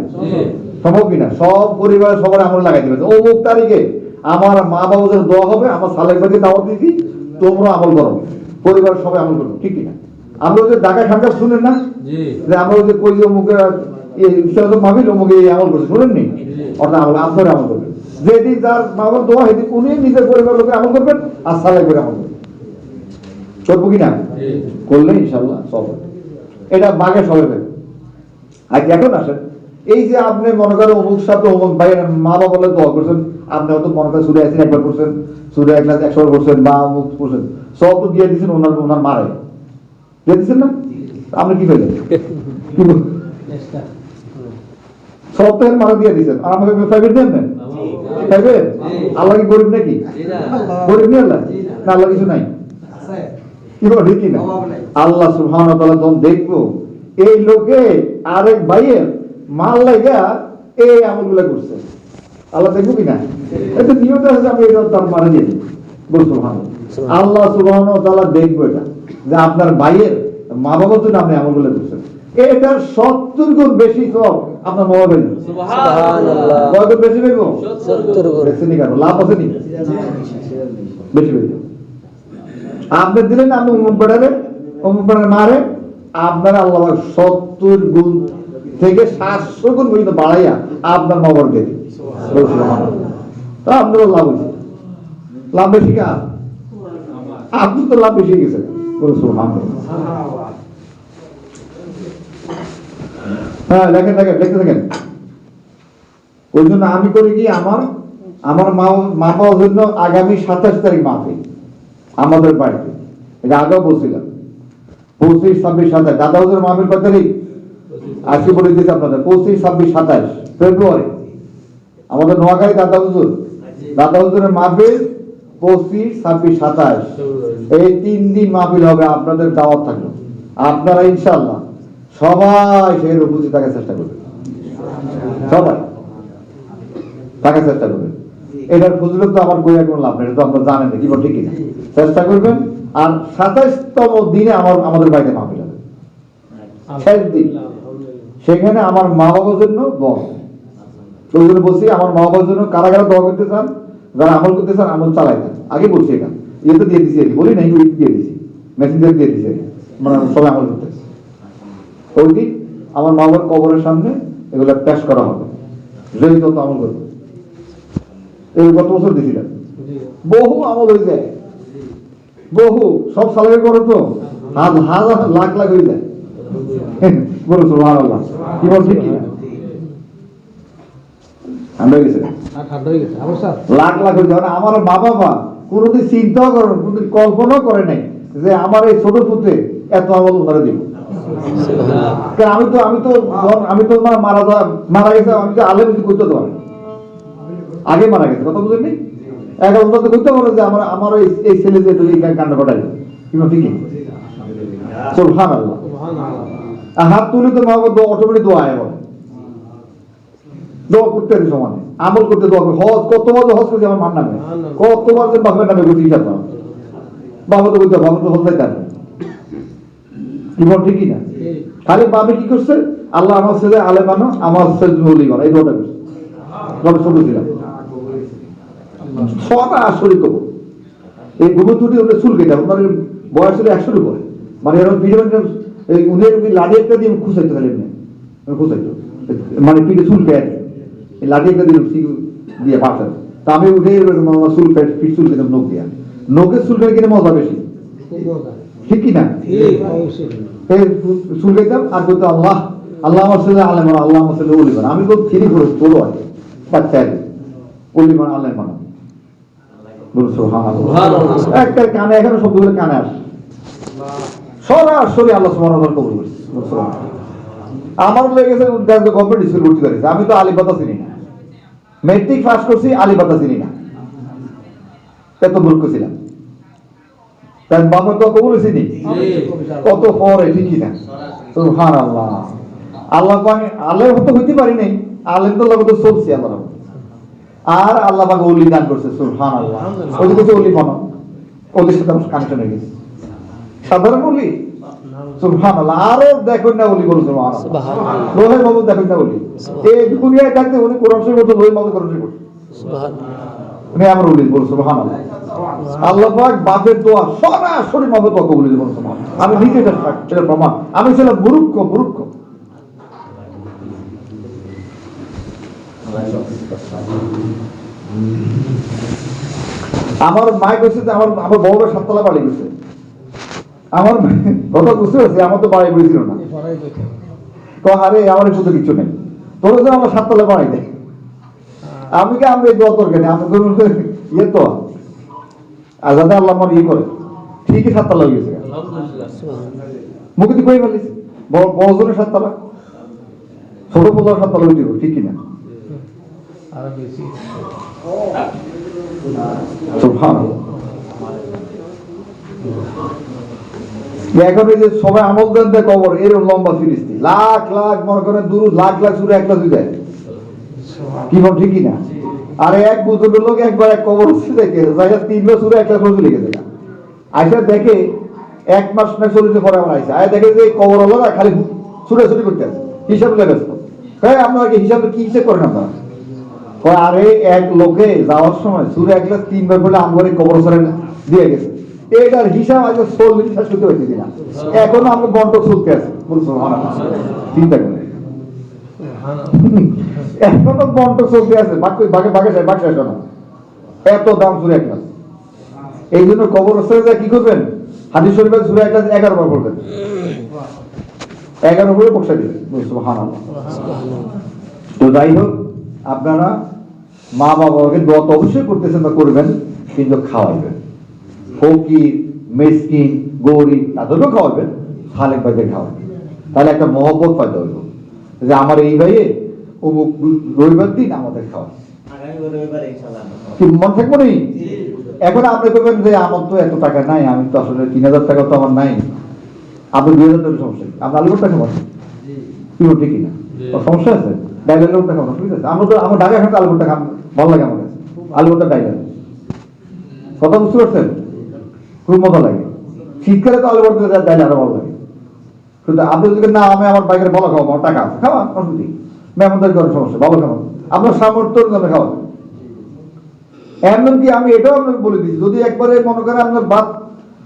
সম্ভব কিনা? সব পরিবার সবার আমল লাগাই দিবেন। ও তারিখে আমার মা বাবাদের দোয়া হবে, আমার সালেক ভাইকে দাওয়াত দিছি, তোমরা আমল করো, পরিবার সবাই আমল করবো, ঠিক কিনা? আমরা ওই যে ঢাকা ঠান্ডা শুনেন না যে আমরা ওই যে কই যে মুখে মাহফিল অমুকে এই আমল করছে, শুনেননি? অর্থাৎ আমল আপনারা আমল করবেন, যেদিন যার বাবার দোয়া সেদিন উনি নিজের পরিবার লোকের আমল করবেন আর সালেক করে আমল করবেন, করবো কিনা? করলে ইনশাল্লাহ সব এটা বাঘে সবে পেবে। আর এখন আসেন, এই যে আপনি মনে করেন অমুক সাথে অমুক ভাই মা বাবা বলে দোয়া করছেন, আপনি হয়তো মনে করেন সুরে আসেন একবার করছেন, সুরে 1 লাখ 100 বার করছেন বা অমুক করছেন, সব তো দিয়ে দিচ্ছেন ওনার মারে দিয়ে দিচ্ছেন না, আপনি কি পেলেন? সব তো মারা দিয়ে দিচ্ছেন, আর আমাকে প্রাইভেট দেন না, প্রাইভেট? আল্লাহ কি গরিব নাকি? গরিব নেই আল্লাহ, না আল্লাহ কিছু নাই, কি বল ঠিক না? আল্লাহ সুবহানাহু ওয়া তাআলা তখন দেখবো এই লোকে আরেক ভাইয়ের মাল লাগা এই আমলগুলো করছে, আল্লাহ দেখবো কিনা? এটা নিয়ত আছে, আমি এটা তার মারা দিয়ে দিই, বল সুবহানাল্লাহ। আল্লাহ সুবহানাহু ওয়া তাআলা দেখবো এটা যে আপনার ভাইয়ের মা বাবার জন্য আপনি আমলগুলো করছেন, এটার 70 গুণ বেশি সব আপনার মা বাবার জন্য। সুবহানাল্লাহ, কত বেশি পাইব? 70 গুণ। বেশি নি কেন? লাভ আছে নি? বেশি পাইব। আপনি দিলেন আপনি অমুক বেড়ারে মারে, আপনার আল্লাহ 70 গুণ থেকে 700 গুণ পর্যন্ত বাড়াইয়া আপনার মা-বাবার দিয়ে দিবে, তা আপনারও লাভ হয়েছে। লাভ বেশি কার? আপনি তো লাভ বেশি গেছে। হ্যাঁ দেখেন দেখতে থাকেন। ওই জন্য আমি করি কি, আমার মা পাওয়ার জন্য আগামী 27 তারিখ মাহফিল আমাদের বাড়িতে, এটা আগেও বলছিলাম, 25, 26, 27 দাদা হুজুর মাহফিল কত তারিখ? আজকে বলে দিয়েছি আপনাদের 25, 26, 27 ফেব্রুয়ারি আমাদের নোয়াখালী দাদা হুজুরের মাহফিল 25, 26, 27 এই 3 দিন মাহফিল হবে। আপনাদের দাওয়াত থাকবে, আপনারা ইনশাআল্লাহ সবাই সেই উপস্থিত থাকার চেষ্টা করবেন, সবাই থাকার চেষ্টা করবেন। এটার ফজিলত তো আমার কইয়া কোনো লাভ নেই, এটা তো আপনারা জানেন কি বল ঠিক না? চেষ্টা করবেন। আর 27তম দিনে আমাদের বাড়িতে মাহফিল হবে, শেষ দিন, সেখানে আমার মা বাবার জন্য দোয়া। ওই জন্য বলছি আমার মা বাবার জন্য কারা কারা দোয়া করতে চান, যারা আমল করতে চান আমল চালাই দেন। আগে বলছি এটা, ইয়েতে দিয়ে দিছি, বলি নাই, দিয়ে দিছি, মেসেঞ্জার দিয়ে দিছি, মানে সবাই আমল করতে। ওই দিন আমার মা বাবার কবরের সামনে এগুলো পেশ করা হবে, যদি তত আমল করবে। এই গত বছর দিয়েছিলাম, বহু আমল হয়ে যায়, বহু সব সালের করে তো হাজার লাখ লাখ হয়ে যায়। বলো সুবহানাল্লাহ, কি বলছি কি ঠান্ডা হয়ে গেছে, লাখ লাখ হয়ে যায়। আমার মা বাবা কোনোদিন চিন্তাও করে, কোনোদিন কল্পনাও করে নাই যে আমার এই ছোট পুত্রে এত আমল ওনারা দিব। আমি তো মারা গেছে, আমি তো আলে কিছু করতে পারি, আগে মারা গেছে, কথা বুঝেন নি? এখন অন্তত করতে পারো যে আমার এই ছেলে যে কান্ড ঘটাই, কিন্তু ঠিকই সুবহানাল্লাহ। হাত তুলে তো মা বাবা অটোমেটিক দোয়া হয়, দোয়া করতে সমানে আমল করতে দোয়া করে। হজ কতবার হজ করছে আমার মার নামে, কতবার যে বাপের নামে করছি হিসাব না, বাবা তো করতে, বাবা তো হজ যাইতে হবে, কি বল ঠিকই না? খালি বাবা কি করছে, আল্লাহ আমার ছেলে আলেম বানো, আমার ছেলে ওলি বানো, এই দোয়াটা করছে। ছোট ছিলাম সবাই আসরি করবো, এই গোবর তুটি ওটা চুলকে দেয়, ওনার বয়স হলে 100 উপরে, মানে এরকম পিঠে উনি লাঠি একটা দিয়ে খুঁচাইতো, খালি এমনি খুঁচাইতো, মানে পিঠে চুলকে এই লাঠি একটা দিয়ে বাসার। তা আমি উঠে চুল পিঠ চুল খেতাম নখ দিয়া, নখের চুল কেটে কিনে মজা বেশি, ঠিক কিনা? চুল খেতাম আর বলতো আল্লাহ আল্লাহ আমার ছেলে আলেম, আল্লাহ আমার ছেলে অলিমান। আমি তো ফিরি করে বলো আর বাচ্চা অলিমান আলেম মানো একটা কানে, এখানে শব্দগুলো কানে আসে সরাসরি আল্লাহ সুবহানাহু ওয়া তাআলা কবুল করেছে। আমার লেগেছে গভর্নমেন্ট স্কুল ভর্তি করেছে, আমি তো আলিপাতা চিনি না, মেট্রিক পাস করছি আলিপাতা চিনি না, এত মূর্খ ছিলাম। তাই বাবা তো কবুল চিনি কত পরে, ঠিক কিনা? সুবহানাল্লাহ। আল্লাহ পাকে আলেম হতে হইতে পারি নাই, আলেম তো লাগতো চলছি আল্লাহ, আর আল্লাহ পাকে ওলি দান করছে। সুবহানাল্লাহ। ওই যে কিছু ওলি বানো, ওদের সাথে আমার কানেকশন হয়ে গেছে, সাধারণ ওলি। সুবহানাল্লাহ। আরো দেখুন না ওলি, বলুন সুবহানাল্লাহ। লোহে বাবু দেখুন না ওলি, এই দুনিয়ায় থাকতে উনি কোরআন শরীফ পড়তে, লোহে বাবু কোরআন শরীফ পড়তে, সুবহানাল্লাহ। উনি আমার ওলি, বলুন সুবহানাল্লাহ। আল্লাহ পাক বাপের দোয়া সরাসরি মাবে দোয়া কবুল করে, বলুন সুবহানাল্লাহ। আমি নিজে এটা প্রমাণ, আমি ছিলাম মূর্খ মূর্খ। আমার মায় কইছে যে আমার বড় 7 তলা বাড়ি গেছে, আমার কথা বুঝতে পারছি, আমার তো বাড়ি বেড়েছিল না, আরে আমার একটু তো কিছু নেই, তোর যে আমার 7 তলা বাড়ি দেয়, আমি কে আমি দোয়া তোর কেন, আমি ইয়ে তো আজাদে আল্লাহ আমার ইয়ে করে ঠিকই 7 তলা হয়ে গেছে, মুখে কই বলিস বড় জনের 7 তলা, ছোট পোলার 7 তলা হইতে ঠিক কিনা? এখন এই যে সবাই আমল দেন দেয় কবর, এরকম লম্বা ফিরিস্তি, লাখ লাখ মনে করেন দুরুদ, লাখ লাখ সুরে একটা দুই দেয়, কি বল ঠিক কিনা? আরে এক বুজুর্গ লোক একবার এক কবর দেখে জায়গা 3 বার সুরে 1 লাখ রোজ লিখে দেয়, আইসা দেখে 1 মাস না 40 পরে আমার আইসা আয় দেখে যে কবর হলো না, খালি সুরে সুরি করতে আছে, হিসাব ব্যস্ত। হ্যাঁ আপনার হিসাবে কি হিসেব করেন আপনারা? আরে এক লোকে যাওয়ার সময় সুরে 1 লাখ 3 বার বলে আমগরে কবর সরে দিয়ে গেছে, এটার হিসাব আগে 40 বিশ্বাস করতে পারছি না, এখনো আমরা বন্টক চলতে আছে, চিন্তা করে এখনো বন্টক চলতে আছে, বাকি শেষ না, এত দাম সুরে 1 লাখ। এই জন্য কবরস্থানে যা কি করবেন, হাদিস শরীফে সুরে 1 লাখ 11 বার পড়বেন, 11 করে বক্সা দিবেন। সুবহানাল্লাহ। তো যাই হোক, আপনারা মা বাবাকে দোয়া তো অবশ্যই করতেছেন বা করবেন, কিন্তু খাওয়াইবেন, ফকির মিসকিন গরিব তাদেরকেও খাওয়াবেন, খালেক ভাইদের খাওয়াবেন, তাহলে একটা মহব্বত পাইতে হইব যে আমার এই ভাইয়ে অমুক রবিবার দিন আমাদের খাওয়া, কি মন থাকবো নেই? এখন আপনি করবেন যে আমার তো এত টাকা নাই, আমি তো আসলে 3000 টাকা তো আমার নাই, আপনি 2000 টাকা সমস্যা, আমরা আলু টাকা পাবো কি ঠিকই না, সমস্যা আছে, ডাইলের টাকা পাবো, ঠিক আছে? আমরা তো আমার ঢাকা এখন আলু টাকা ভালো লাগে, আমার কাছে আলু ডাইলার কথা বুঝতে পারছেন, খুব মজা লাগে। শীতকালে তো আলু ভর্তা ডাইলে আরো ভালো লাগে, কিন্তু আপনি যদি না আমি আমার বাইকের ভালো খাবো, আমার টাকা আছে খাওয়া অসুবিধা, মেহমানদের করার সমস্যা, ভালো খাবো, আপনার সামর্থ্য খাওয়া। এমনকি আমি এটাও আপনাকে বলে দিচ্ছি, যদি একবারে মনে করেন আপনার ভাত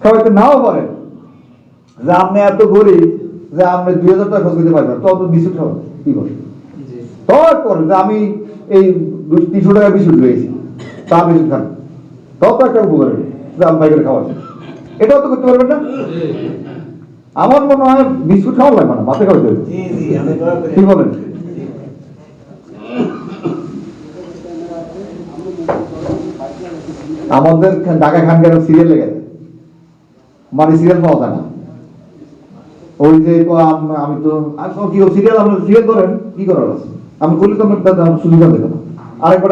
খাওয়াইতে নাও পারেন, যে আপনি এত গরিব যে আপনি 2000 টাকা খরচ করতে পারবেন, তো বিস্কুট খাবেন কি বলে, তারপর যে আমি এই 300 টাকা বিস্কুট রয়েছি, তা বিস্কুট খাবেন, তাও তো একটা উপকার যে আমি বাইকের খাওয়াচ্ছি, এটাও তো করতে পারবেন না। আমার মনে হয় বিস্কুট খাওয়া লাগবে না, ভাতে খাওয়াতে হবে, কি বলেন? আমাদের ঢাকা খানকার সিরিয়াল লেগে যায়, মানে সিরিয়াল পাওয়া যায় না, ওই যে আমি তো কি সিরিয়াল, আমরা সিরিয়াল ধরেন কি করার আছে, আমি বলি তো আমার সুবিধা দেখো না, আরেকবার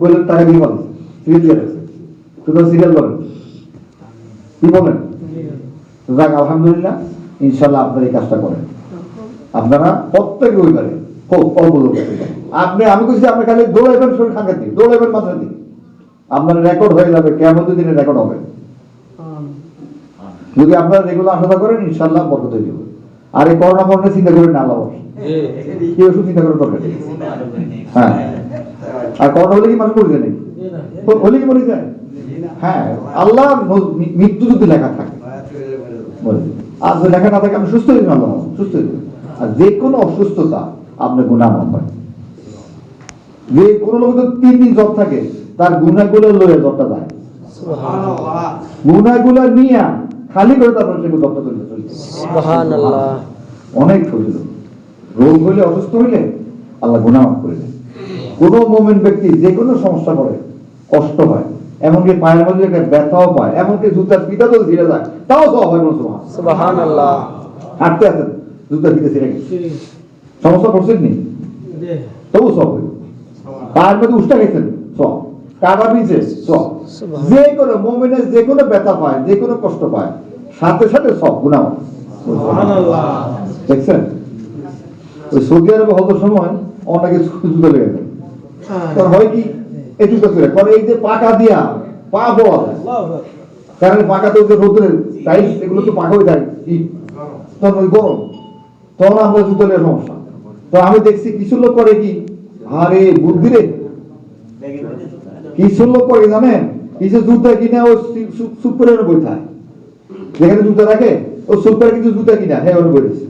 বইয়ের টাকা দিয়ে পাচ্ছি সিরিয়াল দিয়ে আছে, শুধু সিরিয়াল ধরেন, কি বলেন? যাক আলহামদুলিল্লাহ, ইনশাল্লাহ আপনারা এই কাজটা করেন, আপনারা প্রত্যেকে ওই পারে হোক অল্প লোক আপনি, আমি বলছি আপনি খালি দৌড়াইবেন, শরীর খাঙ্গা দিই দৌড়াইবেন, মাথা দিই আপনার রেকর্ড হয়ে যাবে, কিয়ামতের দিনে রেকর্ড হবে। যদি আপনারা রেগুলার আশা করেন, ইনশাআল্লাহ বরকত হয়ে যাবে। আর এই করোনা মরণে চিন্তা করেন না, আল্লাহ কি ওষুধ চিন্তা করার দরকার নেই। হ্যাঁ, আর করোনা হলে কি মানুষ মরে যায় নাকি? হলে কি মরে যায়? হ্যাঁ, আল্লাহ মৃত্যু যদি লেখা থাকে, আর যদি লেখা না থাকে আপনি সুস্থ হয়ে যাবেন, সুস্থ হয়ে যাবেন। আর যে কোনো অসুস্থতা আপনার গুনাহ মাফ হয়। যে কোনো লোক তো 3 দিন জ্বর থাকে, তার গুনাহগুলো লয়ে জ্বরটা যায়। গুনাহগুলো নিয়ে খালি করে তারপর সে জ্বরটা চলে যায়। সুবহানাল্লাহ। অনেক ফজিলত। রোগ হইলে, অসুস্থ হইলে আল্লাহ গুনাহ মাফ করে দেয়। কোন মুমিন ব্যক্তি যে কোনো সমস্যা পড়ে, কষ্ট হয়, এমনকি পায়ের মধ্যে একটা ব্যথাও পায়, এমনকি জুতার ফিতা তো ছিঁড়ে যায়, তাও সব হয়। সুবহানাল্লাহ। হাঁটতে আছেন, জুতার ফিতা ছিঁড়ে গেছে, সমস্যা পড়ছেন নি, তবু সব হইল। পায়ের মধ্যে উষ্টা গেছেন, সব কাটা বিছে, সব। যে কোনো মুমিনের যে কোনো ব্যথা পায়, যে কোনো কষ্ট পায়, সাথে সাথে সব গুনাহ মাফ। সুবহানাল্লাহ। দেখছেন, ওই সৌদি আরবে হওয়ার সময় অনেকে জুতা লেগে যায়। তোর হয় কি, এই জুতা ছিঁড়ে পরে এই যে পাকা দিয়া পা বলা যায়, কারণ পাকাতে ওই যে রোদের টাইলস এগুলো তো পাকা হয়ে যায়, তখন ওই গরম, তখন আমরা জুতা লেগে সমস্যা। তো আমি দেখছি কিছু লোক করে কি, আরে বুদ্ধি রে, কিছু লোক করে জানেন, কিছু জুতা কিনে ও সুপারের বই থাকে, যেখানে জুতা রাখে ও সুপার কিছু জুতা কিনা, হ্যাঁ ওর বই দিচ্ছে।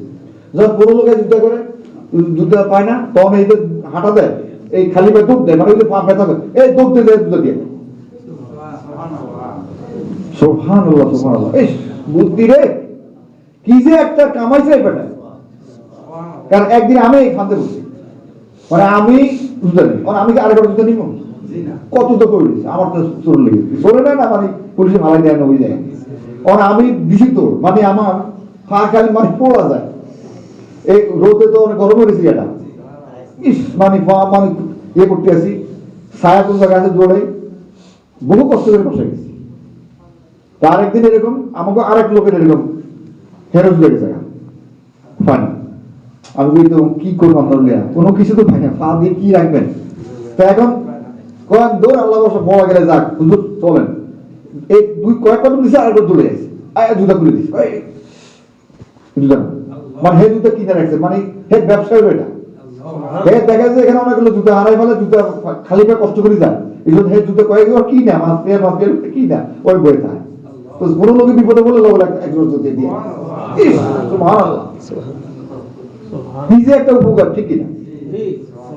যখন কোনো লোকের জুতা করে, জুতা পায় না, তখন এই যে হাঁটা দেয়, এই খালি পায়ে দৌড় দেয়, মানে ওই যে পা ব্যথা করে, এই দৌড়তে দেয় জুতা দিয়ে। সুবহানাল্লাহ, সুবহানাল্লাহ। এই বুদ্ধি রে, কি যে একটা কামাইছে এই বেটা। কারণ একদিন আমি এই ফান্দে বসছি, মানে আমি জুতা নিই, মানে আমি আরেকটা জুতা নিব, কত তো করে দিচ্ছে, আমার তো চোর লেগেছে, চোরে নেয় না, মানে পুলিশে ভালাই দেয় না, ওই দেয়। আর আমি দিছি তো, মানে আমার পা খালি মানে পড়া যায়, এই রোদে তো অনেক গরম হয়েছে এটা, ইস মানে পা মানে ইয়ে করতে আসি, ছায়া কোন জায়গায় আছে দৌড়াই, বহু কষ্ট করে বসে গেছি। তার একদিন এরকম আমাকে আরেক লোকের এরকম হেরোজ লেগেছে, ফাইন। আমি বলি তো কি করবো, আপনার কোনো কিছু তো পাই না, পা দিয়ে কি রাখবেন। তো এখন কয়েক দৌড় আল্লাহ বসে বলা গেলে যাক হুজুর চলেন, এই দুই কয়েক কদম দিছে, আরেকবার দৌড়ে গেছে, জুতা খুলে দিচ্ছে, জুতা মানে হে জুতা কিনে রাখছে, মানে হে ব্যবসায়ী এটা। দেখা যায় এখানে অনেকগুলো জুতা হারাই ফেলে, জুতা খালি পায়ে কষ্ট করে যায়, এই জন্য হে জুতা কয়েক কি না মাছ কি না ওই বই থাকে। তো কোনো লোকের বিপদে বলে লোক একজন জুতা দিয়ে, সুবহানাল্লাহ, নিজে একটা উপকার, ঠিক কিনা?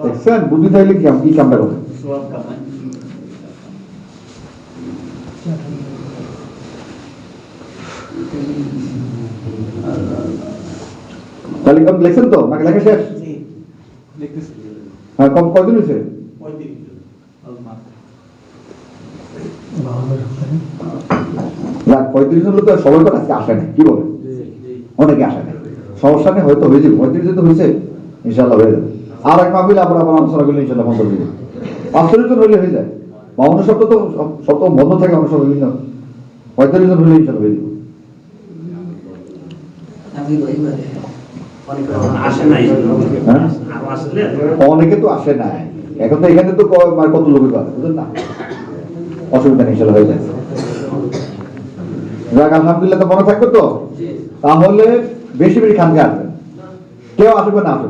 দেখছেন, বুদ্ধি থাকলে কি কামটা করে। তাহলে লেখছেন তো নাকি লেখা শেষ? হ্যাঁ, কদিন হয়েছে? 35 হলো তো সবাই তো আজকে আসে না, কি বলে, অনেকে আসে না, সমস্যা নেই, হয়তো হয়ে যাবে, 35 তো হয়েছে, ইনশাল্লাহ হয়ে যাবে। আর এক মাহফিল আবার আলোচনা করলে ইনশাল্লাহ 15 দিন 45 জন হলে হয়ে যায়। 52 সপ্তাহ তো সপ্তাহ বন্ধ থাকে, অনেক সময় বিভিন্ন 45 জন হলে ইনশাল্লাহ হয়ে যাবে। অনেকে তো আসে নাই, এখন তো এখানে তো কত লোক বুঝলেন না, অসুবিধা নেই, ইনশাল্লাহ হয়ে যায়। যাক, আলহামদুলিল্লাহ, তো মনে থাকবে তো, তাহলে বেশি বেশি খানকে আসবেন, কেউ আসবে না আসবে।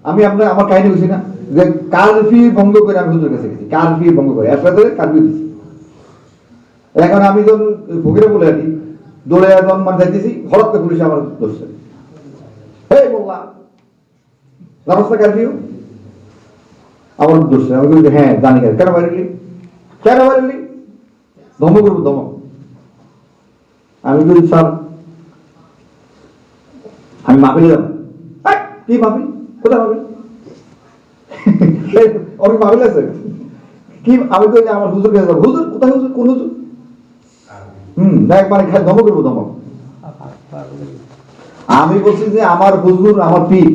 আমি আমার কাহিনী বুঝি না, যে কারফি ভঙ্গ করে আমি হুজুর কাছে গেছি, কারফি ভঙ্গ করে একসাথে কারফি দিচ্ছি। এখন আমি যখন ফকিরে বলে আর কি দৌড়ে যখন মানে যাইতেছি, হঠাৎ করে পুলিশ আমার ধরছে, এই বললা রাস্তা কারফিউ, আমার ধরছে। আমি বলি হ্যাঁ জানি, কেন বাইরেলি, কেন বাইরেলি, ধমক করবো ধমক। আমি বলি স্যার আমি মাফিলে যাবো। কি মাফিল, কোথায় মাফিল, অনেক মাফিল আছে কি? আমি তো আমার হুজুর কাছে যাবো। হুজুর কোথায়, হুজুর কোন হুজুর? দেখ মানে ধমক করবো ধমক। আমি বলছি যে আমার হুজুর, আমার পীর,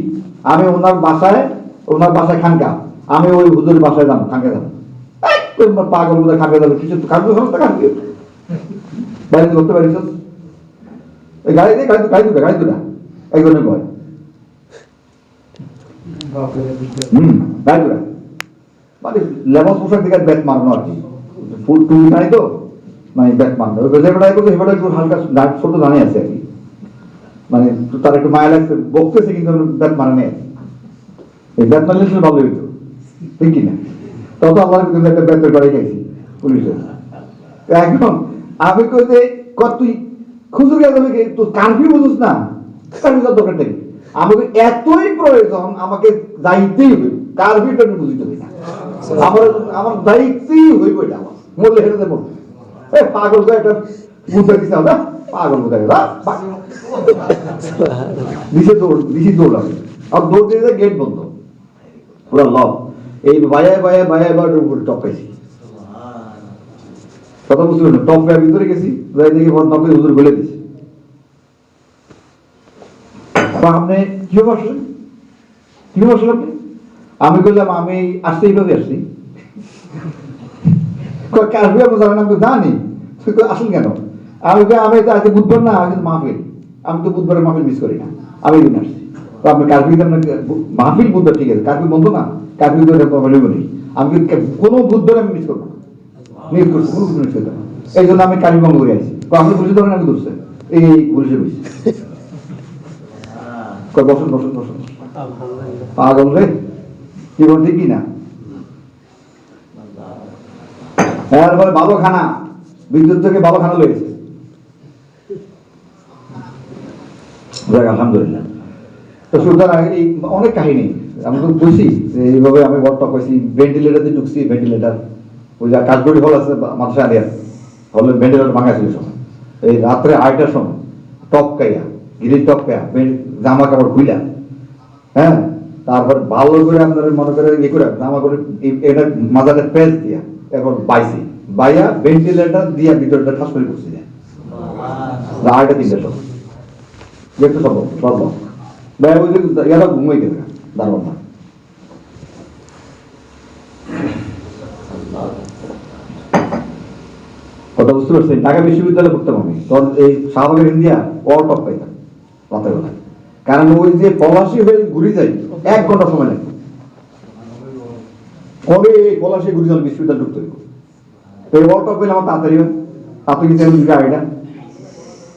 আমি ওনার বাসায় খানকা, আমি ওই হুজুরের বাসায় যাবো, খানকা যাবো। পাগল বোধ খানকা যাবো, কিছু খানকা খানকা বাড়িতে করতে পারিস, গাড়ি দিয়ে গাড়ি দুটা একজনের ভয়, গাড়ি দুটা মানে লেবাস পোশাক দিকে ব্যাট মারানো আর কি, ফুল টুপি নাই তো, মানে ব্যাট মারানো। এবার একটু হালকা ছোট জানি আছে আর কি, মানে তার একটু মায়া লাগছে, বকতেছে, কিন্তু ব্যাট মারা নেই। এই ব্যাট মারলে ভালো হইতো, ঠিক কিনা? তত আমার কিন্তু একটা ব্যাটের বাড়ি খাইছি পুলিশের। এখন আমি কই যে তুই খুচুর গেছে তো কারফিউ বুঝুস না, কারফিউ দরকার নেই। আমাকে এতই প্রয়োজন, আমাকে যাইতেই হইব, কারফিউটা আমি বুঝিতে হই না, আমার যাইতেই হইব, এটা আমার মরলে হেরে দেবো। পাগল তো একটা বুঝতে দিচ্ছে না, পাগল বুঝতে দিছি দৌড়াবে, আর দৌড় দিয়ে গেট বন্ধ, পুরো লক। এই বায়ায় উপরে টপ পাইছি, কথা বুঝতে পারলো, টপ গায়ে ভিতরে গেছি, যাই দেখি টপে হুজুর গলে দিছি। আপনি কিভাবে আসলেন, কিভাবে আসলেন আপনি? আমি বললাম আমি আসতে এইভাবে আসছি। কারফিউ আপনি জানেন? আমি জানি। আসেন কেন? আমি তো আজকে বুধবার না, আজকে মাহফিল, আমি তো বুধবারের মাহফিল মিস করি না, আমি এই দিন আসছি। তো আপনি কারফিউ মাহফিল বুধবার ঠিক আছে, কারফিউ বন্ধ না, কারফিউ নেই, আমি কোনো বুধবার আমি মিস করবো না, মিস করছি, কোনো মিস করতে না। এই জন্য আমি কারফিউ বন্ধ করে আসছি। আপনি বুঝে ধরেন, আমি ধরছে এই বলছে বুঝছি। বসুন বসুন বসুন, পাগল রে, কি বলছি কি না? এরপরে ভালো খানা, বিদ্যুৎ থেকে ভালো খানা লেগেছে, আলহামদুলিল্লাহ। তো সুতরাং এই অনেক কাহিনী আমি তো বুঝছি, এইভাবে আমি বড় পাইছি, ভেন্টিলেটার দিয়ে ঢুকছি, ভেন্টিলেটার ওই যা কাজগুলি হল আছে মাদ্রাসা আলিয়ার হলে ভেন্টিলেটার ভাঙা ছিল সময়, এই রাত্রে 8টার সময় টপকাইয়া, গিরির টপকাইয়া, জামা কাপড় খুইলা, হ্যাঁ, তারপর ভালো করে আপনার মনে করে ইয়ে করে জামা করে এটা মাজাটা পেঁচ দিয়া এরপর বাইছি, বাইয়া ভেন্টিলেটার দিয়া ভিতরটা ঠাস করে করছি, 8টা 3টার সময় দেখতে সব ভাইয়া বুঝলি এরা ঘুমাই গেছে দারুণ না। কথা বুঝতে পারছেন? ঢাকা বিশ্ববিদ্যালয়ে পড়তাম আমি, তখন এই শাহবাগের ইন্ডিয়া অল টপ পাইতাম রাতের বেলায়, কারণ ওই যে পলাশি হয়ে ঘুরে যাই 1 ঘন্টা সময় লাগবে, কবে এই পলাশি ঘুরে যান বিশ্ববিদ্যালয় ঢুকতে হইব। তো এই অল টপ পেলে আমার তাড়াতাড়ি হয়, তাড়াতাড়ি কিন্তু আমি আইডা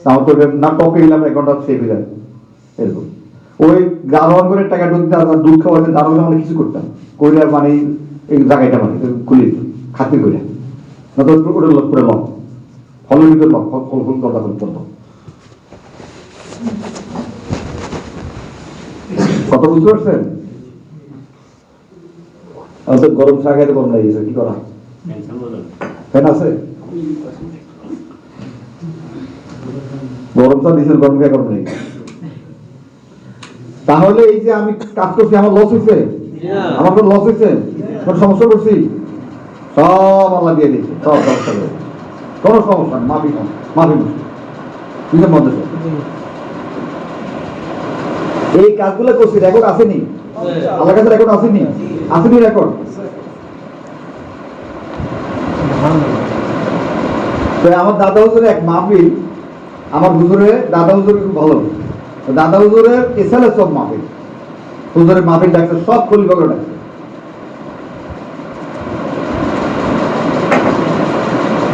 না তো না টপে গেলাম 1 ঘন্টা সেভ হয়ে যায় এরকম। ওই দারোয়ান করে টাকা ঢুকতে দুধ খাওয়াতে দারোয়ান মানে কিছু করতাম কইরা মানে এই জায়গাটা মানে খুলে খাতে করে না তো ওটা লক করে লক ফলের ভিতর লক ফল ফল কথা বলতো। কত বুঝতে পারছেন? আমাদের গরম চা খাইতে গরম লাগিয়েছে, কি করা? ফ্যান আছে? গরম চা দিয়েছেন, গরম খাই গরম নেই। তাহলে এই যে আমি কাজ করছি, আমার লস হয়েছে? আমার তো লস হয়েছে, সমস্যা করছি, সব আল্লাহ দিয়ে দিচ্ছে, সব সমস্যা করে কোনো সমস্যা নেই, মাফি বুঝে মধ্যে এই কাজগুলো করছি, রেকর্ড আসেনি, আল্লাহ কাছে রেকর্ড আসেনি, আসেনি রেকর্ড। আমার দাদা হুজুরের এক মাহফিল, আমার হুজুরের দাদা হুজুর খুব ভালো, দাদা হুজুরের এসালে সব মাহফিল, হুজুরের মাহফিল ডাকছে, সব খলিফা করে ডাকছে,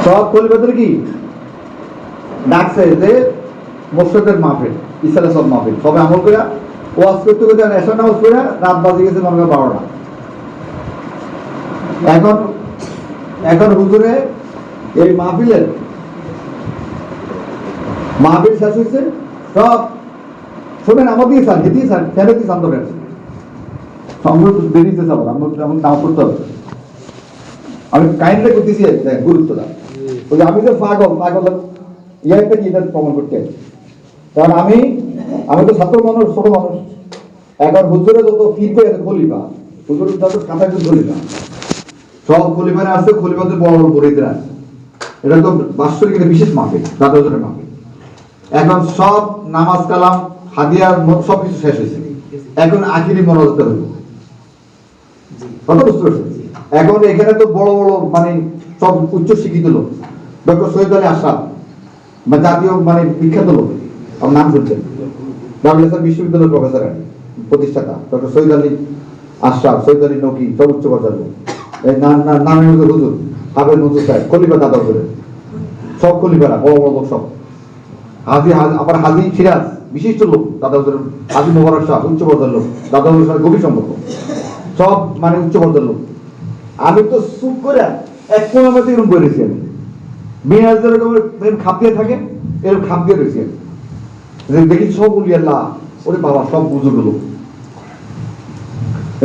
সব খলিফাদের কি ডাকছে যে মোর্শেদের মাহফিল, ইসালে সব মাহফিল, সবে আমল করে ওয়াজ করতে করতে এসব নামাজ করে রাত বাজে গেছে মনে হয় 12টা। এখন হুজুরে এই মাহফিল শেষ হয়েছে, সব শোনেন আমার দিয়ে চান, হেঁটিয়ে চান, ফেলে দিয়ে শান্ত গেছে, আমরা বেরিয়েছে যাবো, আমরা যেমন নাম করতে হবে, আমি কাইন্ডলি করতেছি গুরুত্ব দাও। ওই যে আমি তো পাগল ইয়ারটা কি এটা প্রমাণ করতে, কারণ আমি তো ছাত্র মানুষ, ছোট মানুষ, এখন হুজুরে যত ফিরবে খলিফা, হুজুরের যত কাঁথা খলিফা, সব খলিফারে আসছে, খলিফাদের বড় বড় বড়িদের আসছে, এটা তো বাৎসরিক একটা বিশেষ মাহফিল, দাদা হুজুরের মাহফিল। এখন সব নামাজ কালাম হাদিয়া সবকিছু শেষ হয়েছে, এখন আখিরি মনোজাত হইব, কথা বুঝতে পারছেন? এখন এখানে তো বড় বড় মানে সব উচ্চ শিক্ষিত লোক, ডক্টর সৈয়দ আলী আশরাফ বা জাতীয় মানে বিখ্যাত লোক, আমার নাম শুনছেন, দারুল ইসলাম বিশ্ববিদ্যালয়ের প্রফেসর প্রতিষ্ঠাতা ডক্টর সৈয়দ আলী আশরাফ, সৈয়দ আলী নকি, সব উচ্চ পর্যায়ের লোক, নামের মধ্যে হুজুর হাফেজ মনসুর সাহেব, খলিফা দাদা হুজুরের সব খলিফারা বড় বড় লোক, সব হাজি আবার হাজি সিরাজ বিশিষ্ট লোক, দাদা হুজুরের হাজি মোবারক শাহ উচ্চ পর্যায়ের লোক, দাদা হুজুরের সাথে গভীর সম্পর্ক, সব মানে উচ্চ পর্যায়ের লোক। আমি তো চুপ করে এক কোন মধ্যে এরকম করেছি, আমি বিনা যেরকম খাপ দিয়ে থাকে এরকম খাপ দিয়ে রয়েছে দেখি সব বলি আল্লাহ ওরে বাবা সব বুঝে গেল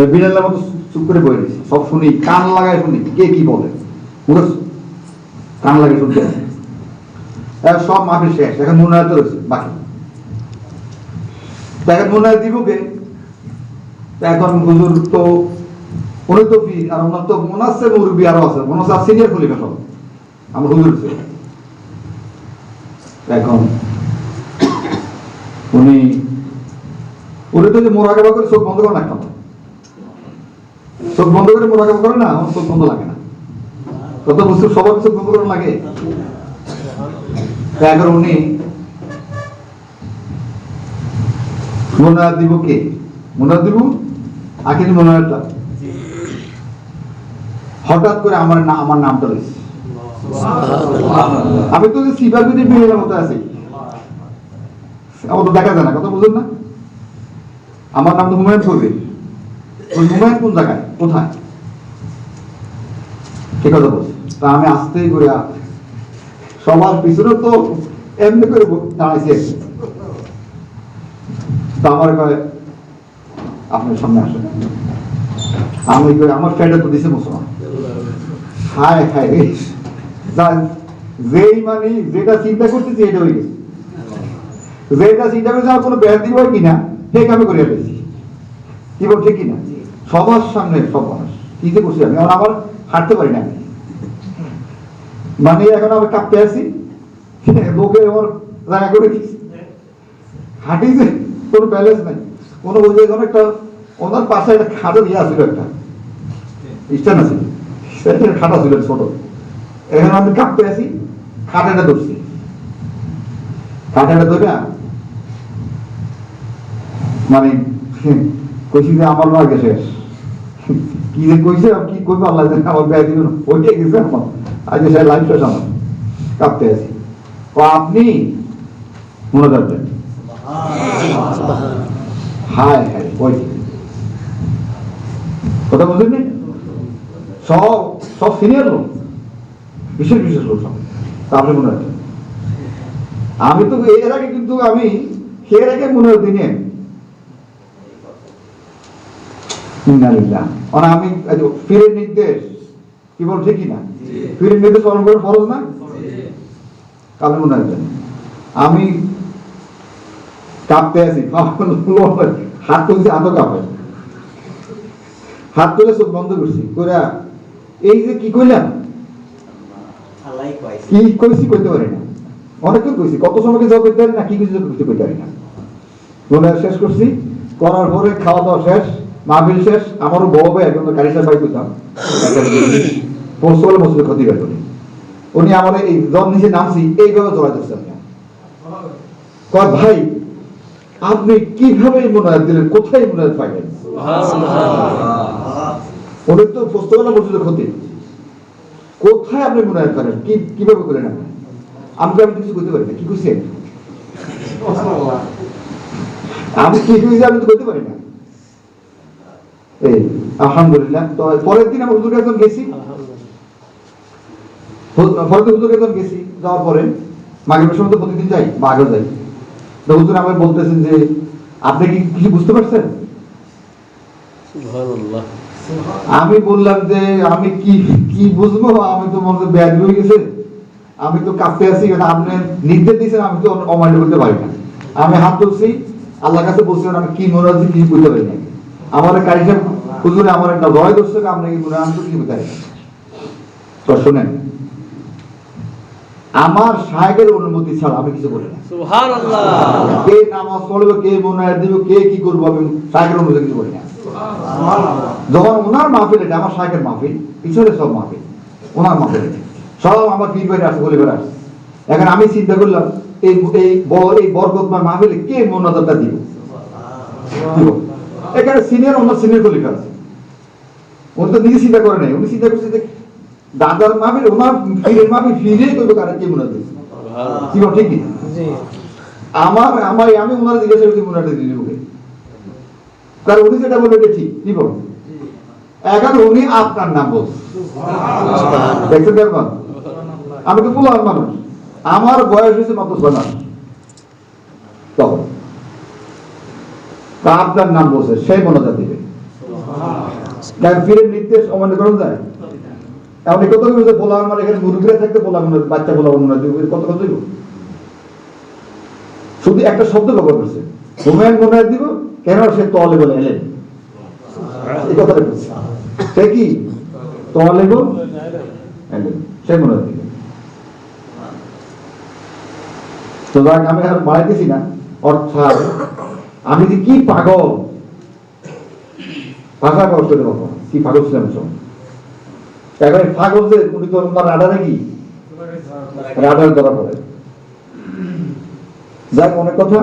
বিনাল্লার মতো চুপ করে বয়ে দিয়েছি সব শুনি কান লাগায় শুনি কে কি বলে কান লাগে শুনতে সব মাফির শেষ এখন মনে রয়েছে বাকি এখন মনে দিব কে এখন হুজুর তো উনি তো পীর আর ওনার তো মনে হচ্ছে মুরব্বী আরো আছে মনে হচ্ছে সিনিয়র খলিফা সব আমার হুজুর এখন উনি তো যে মোরাকাবা করে চোখ বন্ধ করে রাখতাম চোখ বন্ধ করে মোরাকাবা করে না আমার চোখ বন্ধ লাগে না কত বস্তু সবার চোখ বন্ধ করে লাগে এখন উনি মনে দিব কে মনে দিব আখির মনে হঠাৎ করে আমার নামটা রয়েছে আমি তো সিবাবিদের বিয়ের মতো আছি আমার তো দেখা যায় না কথা বুঝলেন না আমার নাম তো হুমায়ুন কবির হুমায়ুন কোন জায়গায় কোথায় কে কথা বলছে তা আমি আসতেই করে সবার পিছনে তো এমনি করে দাঁড়াইছি তা আমার কয় আপনার সামনে আসেন আমি আমার ফ্রেন্ডে তো দিছে মুসলমান হায় হায় যেই মানে যেটা চিন্তা করতেছি এটা হয়ে গেছে যেটা চিন্তা করছে আর কোনো ব্যাধি হয় কিনা সেই কামে করিয়া পেয়েছি কি বলছে কিনা সবার সামনে সব মানুষ কি যে করছি আমি আমার হাঁটতে পারি না মানে এখন আমি কাঁপতে আছি লোকে আমার রাগা করে দিচ্ছি হাঁটিছে কোনো ব্যালেন্স নাই কোনো ওই যে একটা ওনার পাশে একটা খাটো ইয়ে আসছিল একটা স্ট্যান্ড আছে খাটা ছিল ছোট এখন আমি কাঁপতে আছি খাটাটা ধরছি খাটাটা ধরে মানে কইছি যে আমার লাগে শেষ কি যে কইছে কি কইবে আল্লাহ জানে আমার ব্যয় দিল ওইটাই গেছে আমার আজকে সে লাইফ শেষ আমার কাঁপতে আছি তো আপনি মনে রাখবেন হায় হায় ওই কথা বুঝলেন সব সব সিনিয়র লোক বিশেষ বিশেষ লোক সব তা আপনি মনে রাখবেন আমি তো এর আগে কিন্তু আমি এর আগে মনে দিনে আমি ফিরের নির্দেশ কি বলছে কিনা ফিরের নির্দেশ পালন করে ফরজ না কালে মনে রাখবেন আমি কাঁপতে আছি হাত তুলছি হাতও কাঁপে হাত তুলে চোখ বন্ধ করছি কইরা এই যে কি কইলাম কি কইছি কইতে পারি না অনেক কইছি কত সময়কে যাও করতে পারি না কি কিছু করতে পারি না বলে শেষ করছি করার পরে খাওয়া দাওয়া শেষ মাহফিল শেষ আমারও বড় ভাই একজন কারিশার ভাই কইতাম পৌঁছলে মসজিদে ক্ষতি বের করি উনি আমার এই জন নিচে নামছি এইভাবে জড়াই ধরছেন কয় ভাই আপনি কিভাবে মনোনয়ন দিলেন কোথায় মনোনয়ন পাইলেন ওদের তো পুস্তকলা মসজিদে ক্ষতি কোথায় আপনি মনোনয়ন করেন কিভাবে করেন আপনি আমি কিছু করতে পারি না কি করছেন আমি কি করেছি আমি তো করতে পারি না এই আলহামদুলিল্লাহ তো পরের দিন আমি হুজুরের কাছে গেছি পরের দিন হুজুরের কাছে গেছি যাওয়ার পরে মাগরিবের সময় তো প্রতিদিন যাই বা আগে যাই তো হুজুর আমাকে বলতেছেন যে আপনি কি কিছু বুঝতে পারছেন আমি বললাম যে আমি কি কি বুঝবো আমি তো মনে ব্যাগ হয়ে গেছে আমি তো কাঁপতে আছি আপনি নির্দেশ দিয়েছেন আমি তো অমান্য করতে পারি না আমি হাত তুলছি আল্লাহর কাছে বলছিলাম আমি কি মনে হচ্ছে কিছু বুঝতে পারি না আমার কারিশা হুজুরে আমার একটা ভয় ধরছে আপনি কি মনে আমি তো কিছু বুঝতে পারি না তো শোনেন আমার শায়েখের অনুমতি ছাড়া আমি কিছু বলি না সুবহানাল্লাহ কে নামাজ পড়বে কে মনোনয়ন দিবে কে কি করবে আমি শায়েখের অনুমতি কিছু বলি না যখন ওনার মাহফিল এটা আমার শায়েখের মাহফিল পিছনে সব মাহফিল ওনার মাহফিল সব আমার পীর ভাইরা আছে বলে বেড়া এখন আমি চিন্তা করলাম এই এই বরকতময় মাহফিলে কে মনোনয়নটা দিব এখানে সিনিয়র ওনার সিনিয়র খলিফা আছে উনি তো নিজে চিন্তা করে নাই উনি চিন্তা করছে যে দাদার মাহফিল ওনার পীরের মাহফিল ফিরেই করবে কারণ কে মনে দিচ্ছে কি বল ঠিক আমি ওনার জিজ্ঞাসা করছি মনে দিয়ে দিব কারণ উনি যেটা বলবে ঠিক কি বল এখন উনি আপনার নাম বলছে দেখছেন ব্যাপার আমি তো পোলার মানুষ, আমার বয়স হয়েছে মাত্র 6 মাস তখন। তা আপনার নাম বলছে, সেই মনোজাত দিবে। ফিরে নির্দেশ অমান্য করা যায়? এমন কত বলছে পোলার মানে এখানে মুরগিরা থাকতে পোলার মনে, বাচ্চা পোলার মনে দিব, কত কত দিব? শুধু একটা শব্দ ব্যবহার করছে, হুমায়ুন মনে দিব, কেন সে তলে বলে এলেন, এই কথাটা বলছে। সে কি তলে বল এলেন, সে মনে দিবে। তো আমি আর বাড়াইতেছি না, অর্থাৎ আমি যে কি পাগল, ভাষা কষ্ট দেবো কি পাগল ছিলাম সব। এখন পাগল যে উনি তো রাডারে কি রাডার ধরা পড়ে। যাক, অনেক কথা।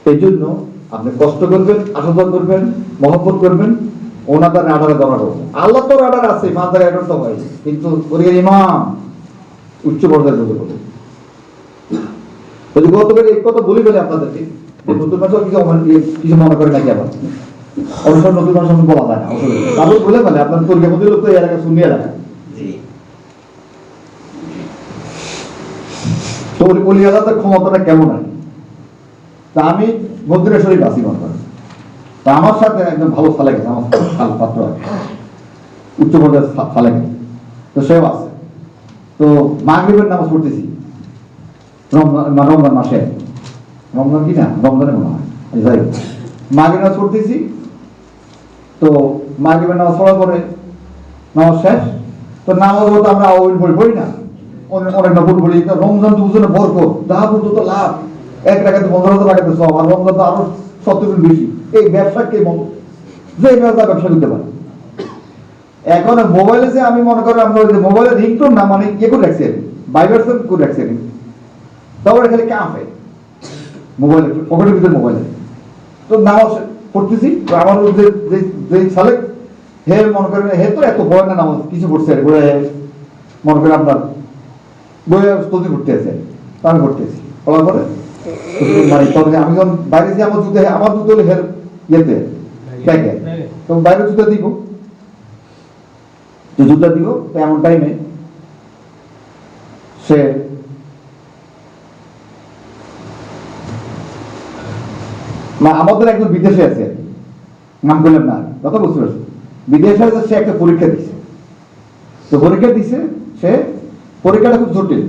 এই জন্য আপনি কষ্ট করবেন, আশা করবেন, মহব্বত করবেন, ওনাদের রাডারে ধরা পড়বে। আল্লাহ তো রাডার আছে, মাঝে রাডার তো হয়, কিন্তু ইমাম উচ্চ পর্যায়ে যোগ করবে। যদি গতকাল এই কথা বলি বলে আপনাদেরকে, নতুন মানুষ কিছু মনে করে নাকি আবার অবসর নতুন মানুষ বলা যায় না, তারপর বলে মানে আপনার তর্কের মধ্যে লোক তো এই এলাকা শুনিয়ে এলাকা। তো ওই আলাদার ক্ষমতাটা কেমন হয়? তা আমি মন্দিরের শরীর বাসি মনে করেন, তা আমার সাথে একদম ভালো সালে গেছে, আমার পাত্র উচ্চ পর্যায়ে সালে গেছে, তো সেও আছে। তো মাগরিবের নামাজ পড়তেছি রমজান মাসে, রমজান কি না রমজানে মনে হয়, যাই মাগরিব নামাজ পড়তেছি। তো মাগরিবের নামাজ পড়ার পরে নামাজ শেষ, তো নামাজ তো আমরা পড়ি না, অনেক নফল পড়ি। রমজান তো বুঝলে বরকত, যা বলতো তো লাভ, এক টাকাতে 15,000 টাকাতে সব, আর রমজান তো আরো 70 গুণ বেশি। এই ব্যবসা কে যে ব্যবসা করতে পারে। এখন মোবাইলে যে আমি মনে করি আমরা মোবাইলে রিংটোন না মানে ইয়ে করে রাখছি, ভাইব্রেশন করে রাখছি, তারপরে খালি কাঁপে মোবাইলে, পকেটের ভিতরে মোবাইলে। তো নামাজ পড়তেছি, তো আমার যে সালে হে মনে করেন হে তো এত বয় না নামাজ কিছু পড়ছে, মনে করেন আপনার বইয়ে স্ততি পড়তে আছে, তা আমি পড়তেছি। পড়ার পরে মানে তবে আমি যখন বাইরে যে আমার জুতো হলে হের ইয়েতে ব্যাগে, তো বাইরে জুতো দিব, যে জুতো দিব, তো এমন টাইমে সে আমাদের একজন বিদেশে আছে, নাম করলাম না, কথা বুঝতে পারছি। বিদেশে আছে, সে একটা পরীক্ষা দিছে। তো পরীক্ষা দিছে, সে পরীক্ষাটা খুব জটিল।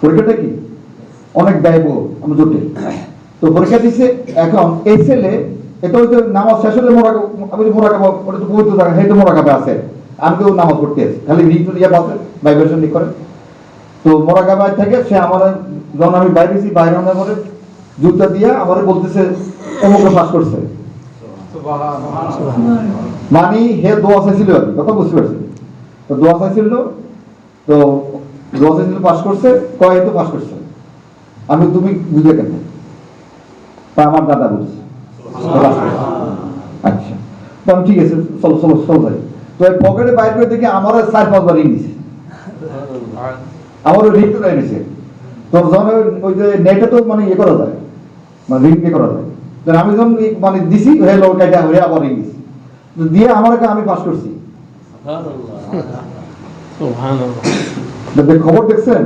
পরীক্ষাটা কি অনেক ব্যয়বহুল, আমি জটিল। তো পরীক্ষা দিছে। এখন এই ছেলে এটা হয়তো নামাজ শেষ হলে মোরাকাবা, ওটা তো পবিত্র জায়গা, সেই তো মোরাকাবা আছে, আমি তো নামাজ পড়তে আছি, খালি রিংটোন ইয়ে বাজে, ভাইব্রেশন করে। তো মোরাকাবায় থেকে সে আমার যখন আমি বাইরেছি, বাইরে আনার পরে জুতা দিয়া আমার বলতেছে অমুকে পাস করছে, মানে হে দোয়া চাইছিল, কথা বুঝতে পারছি। তো দোয়া চাইছিল, তো দোয়া চাইছিল পাস করছে, কয় তো পাস করছে। আমি তুমি বুঝলে কেন? তা আমার দাদা বলছে। আচ্ছা, তো আমি ঠিক আছে, চলো চলো চলো যাই। তো এই পকেটে বাইর করে দেখি আমার 4-5 বার রিং দিছে, আমারও রিং তো এনেছে। তো যখন ওই যে নেটে তো মানে ইয়ে করা যায়, মানে রিং ইয়ে করা যায়। আমি যখন মানে দিছি, হয়ে লোক কাটা হয়ে আবার রিং দিছি, দিয়ে আমার আমি পাস করছি। খবর দেখছেন?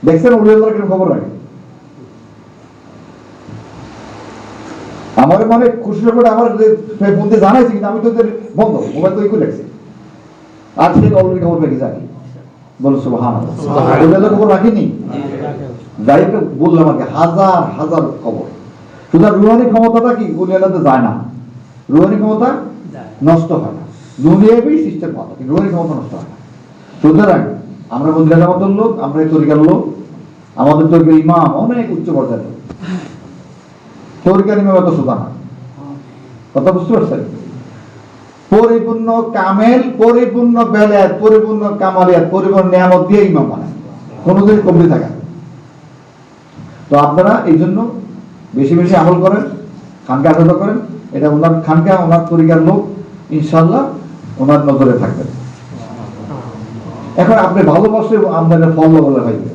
দেখছেন উড়িয়ার খবর রাখে আমার মানে খুশি ব্যাপারে আমার বন্ধু জানাইছি, কিন্তু আমি তো বন্ধ মোবাইল তো করে রাখছি। আজকে অলরেডি খবর পেয়ে যাই, বলো সুবহানাল্লাহ, খবর রাখিনি। যাই হোক, বললাম আর কি, হাজার হাজার খবর। সুতরাং রুহানি ক্ষমতাটা কি উলিয়াতে যায় না, রুহানি ক্ষমতা নষ্ট হয় না, দুনিয়াবি সিস্টেম ভালো, রুহানি ক্ষমতা নষ্ট হয় না। সুতরাং আমরা মন্দির জামাতের লোক, আমরা তরিকার লোক, আমাদের তরিকার ইমাম অনেক উচ্চ পর্যায়ের লোক। তরিকার ইমাম এত সোজা না, কথা বুঝতে পারছেন? পরিপূর্ণ কামেল, পরিপূর্ণ বেলায়াত, পরিপূর্ণ কামালিয়াত, পরিপূর্ণ নিয়ামত দিয়ে ইমাম বানায়, কোনোদিন কমতি থাকে না। তো আপনারা এই জন্য বেশি বেশি আমল করেন, খানকে আসাদা করেন, এটা ওনার খানকা, ওনার তরিকার লোক, ইনশাল্লাহ ওনার নজরে থাকবেন। এখন আপনি ভালোবাসলে আপনাদের ফল বলে ভাইবে,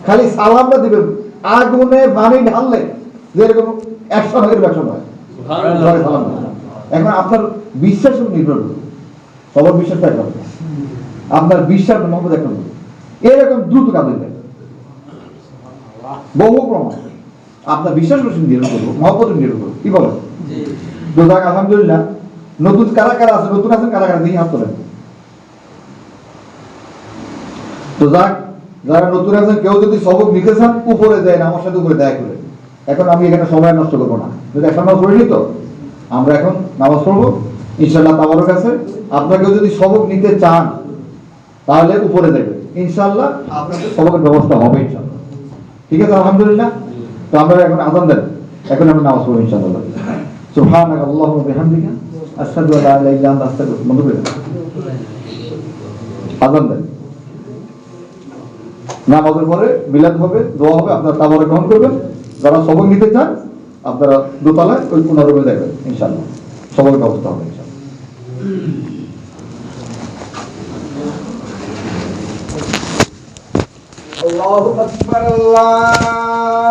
খালি সালামটা দিবেন, আগুনে পানি ঢাললে যেরকম 100 হয় 100 হয়। এখন আপনার বিশ্বাস নির্ভর করবে, সবার বিশ্বাসটা করবে। আপনার বিশ্বাস মোহাম্মদ এক নম্বর, এরকম দ্রুত কাজ হয়ে যায়। বহু প্রমাণ আপনার বিশ্বাস নির্ভর করবো, মহব্বত নির্ভর করবো। কি বলেন? তো যাক, আলহামদুলিল্লাহ। নতুন কারা কারা আছে, নতুন আছেন কারা কারা, দেখি হাত তোলেন। তো যাক, যারা নতুন আছেন কেউ যদি সবক নিতে চান উপরে যায় না, আমার সাথে উপরে দেখা করে। এখন আমি এখানে সময় নষ্ট করবো না, যদি এখন নামাজ পড়ি তো আমরা এখন নামাজ পড়বো ইনশাল্লাহ তাবারক কাছে। আপনাকেও যদি সবক নিতে চান তাহলে উপরে যাবে ইনশাল্লাহ, আপনাদের সবকের ব্যবস্থা হবে ইনশাল্লাহ। ঠিক আছে, আলহামদুলিল্লাহ। তো আমরা এখন আযান দেন, এখন আমরা নামাজ পড়বো ইনশাআল্লাহ। সুবহানাকা আল্লাহুম্মা ওয়া বিহামদিকা আশহাদু আল্লা ইলাহা ইল্লা আনতা আস্তাগফিরুকা ওয়া আতুবু ইলাইক। আযান দেন। নামাজের পরে মিলাদ হবে, দোয়া হবে, আপনারা তাবারক গ্রহণ করবেন। যারা সবক নিতে চান আপনারা দোতলায় ওই 15 রুমে যাবেন ইনশাআল্লাহ, সবকের ব্যবস্থা হবে ইনশাআল্লাহ। আল্লাহু আকবার, আল্লাহ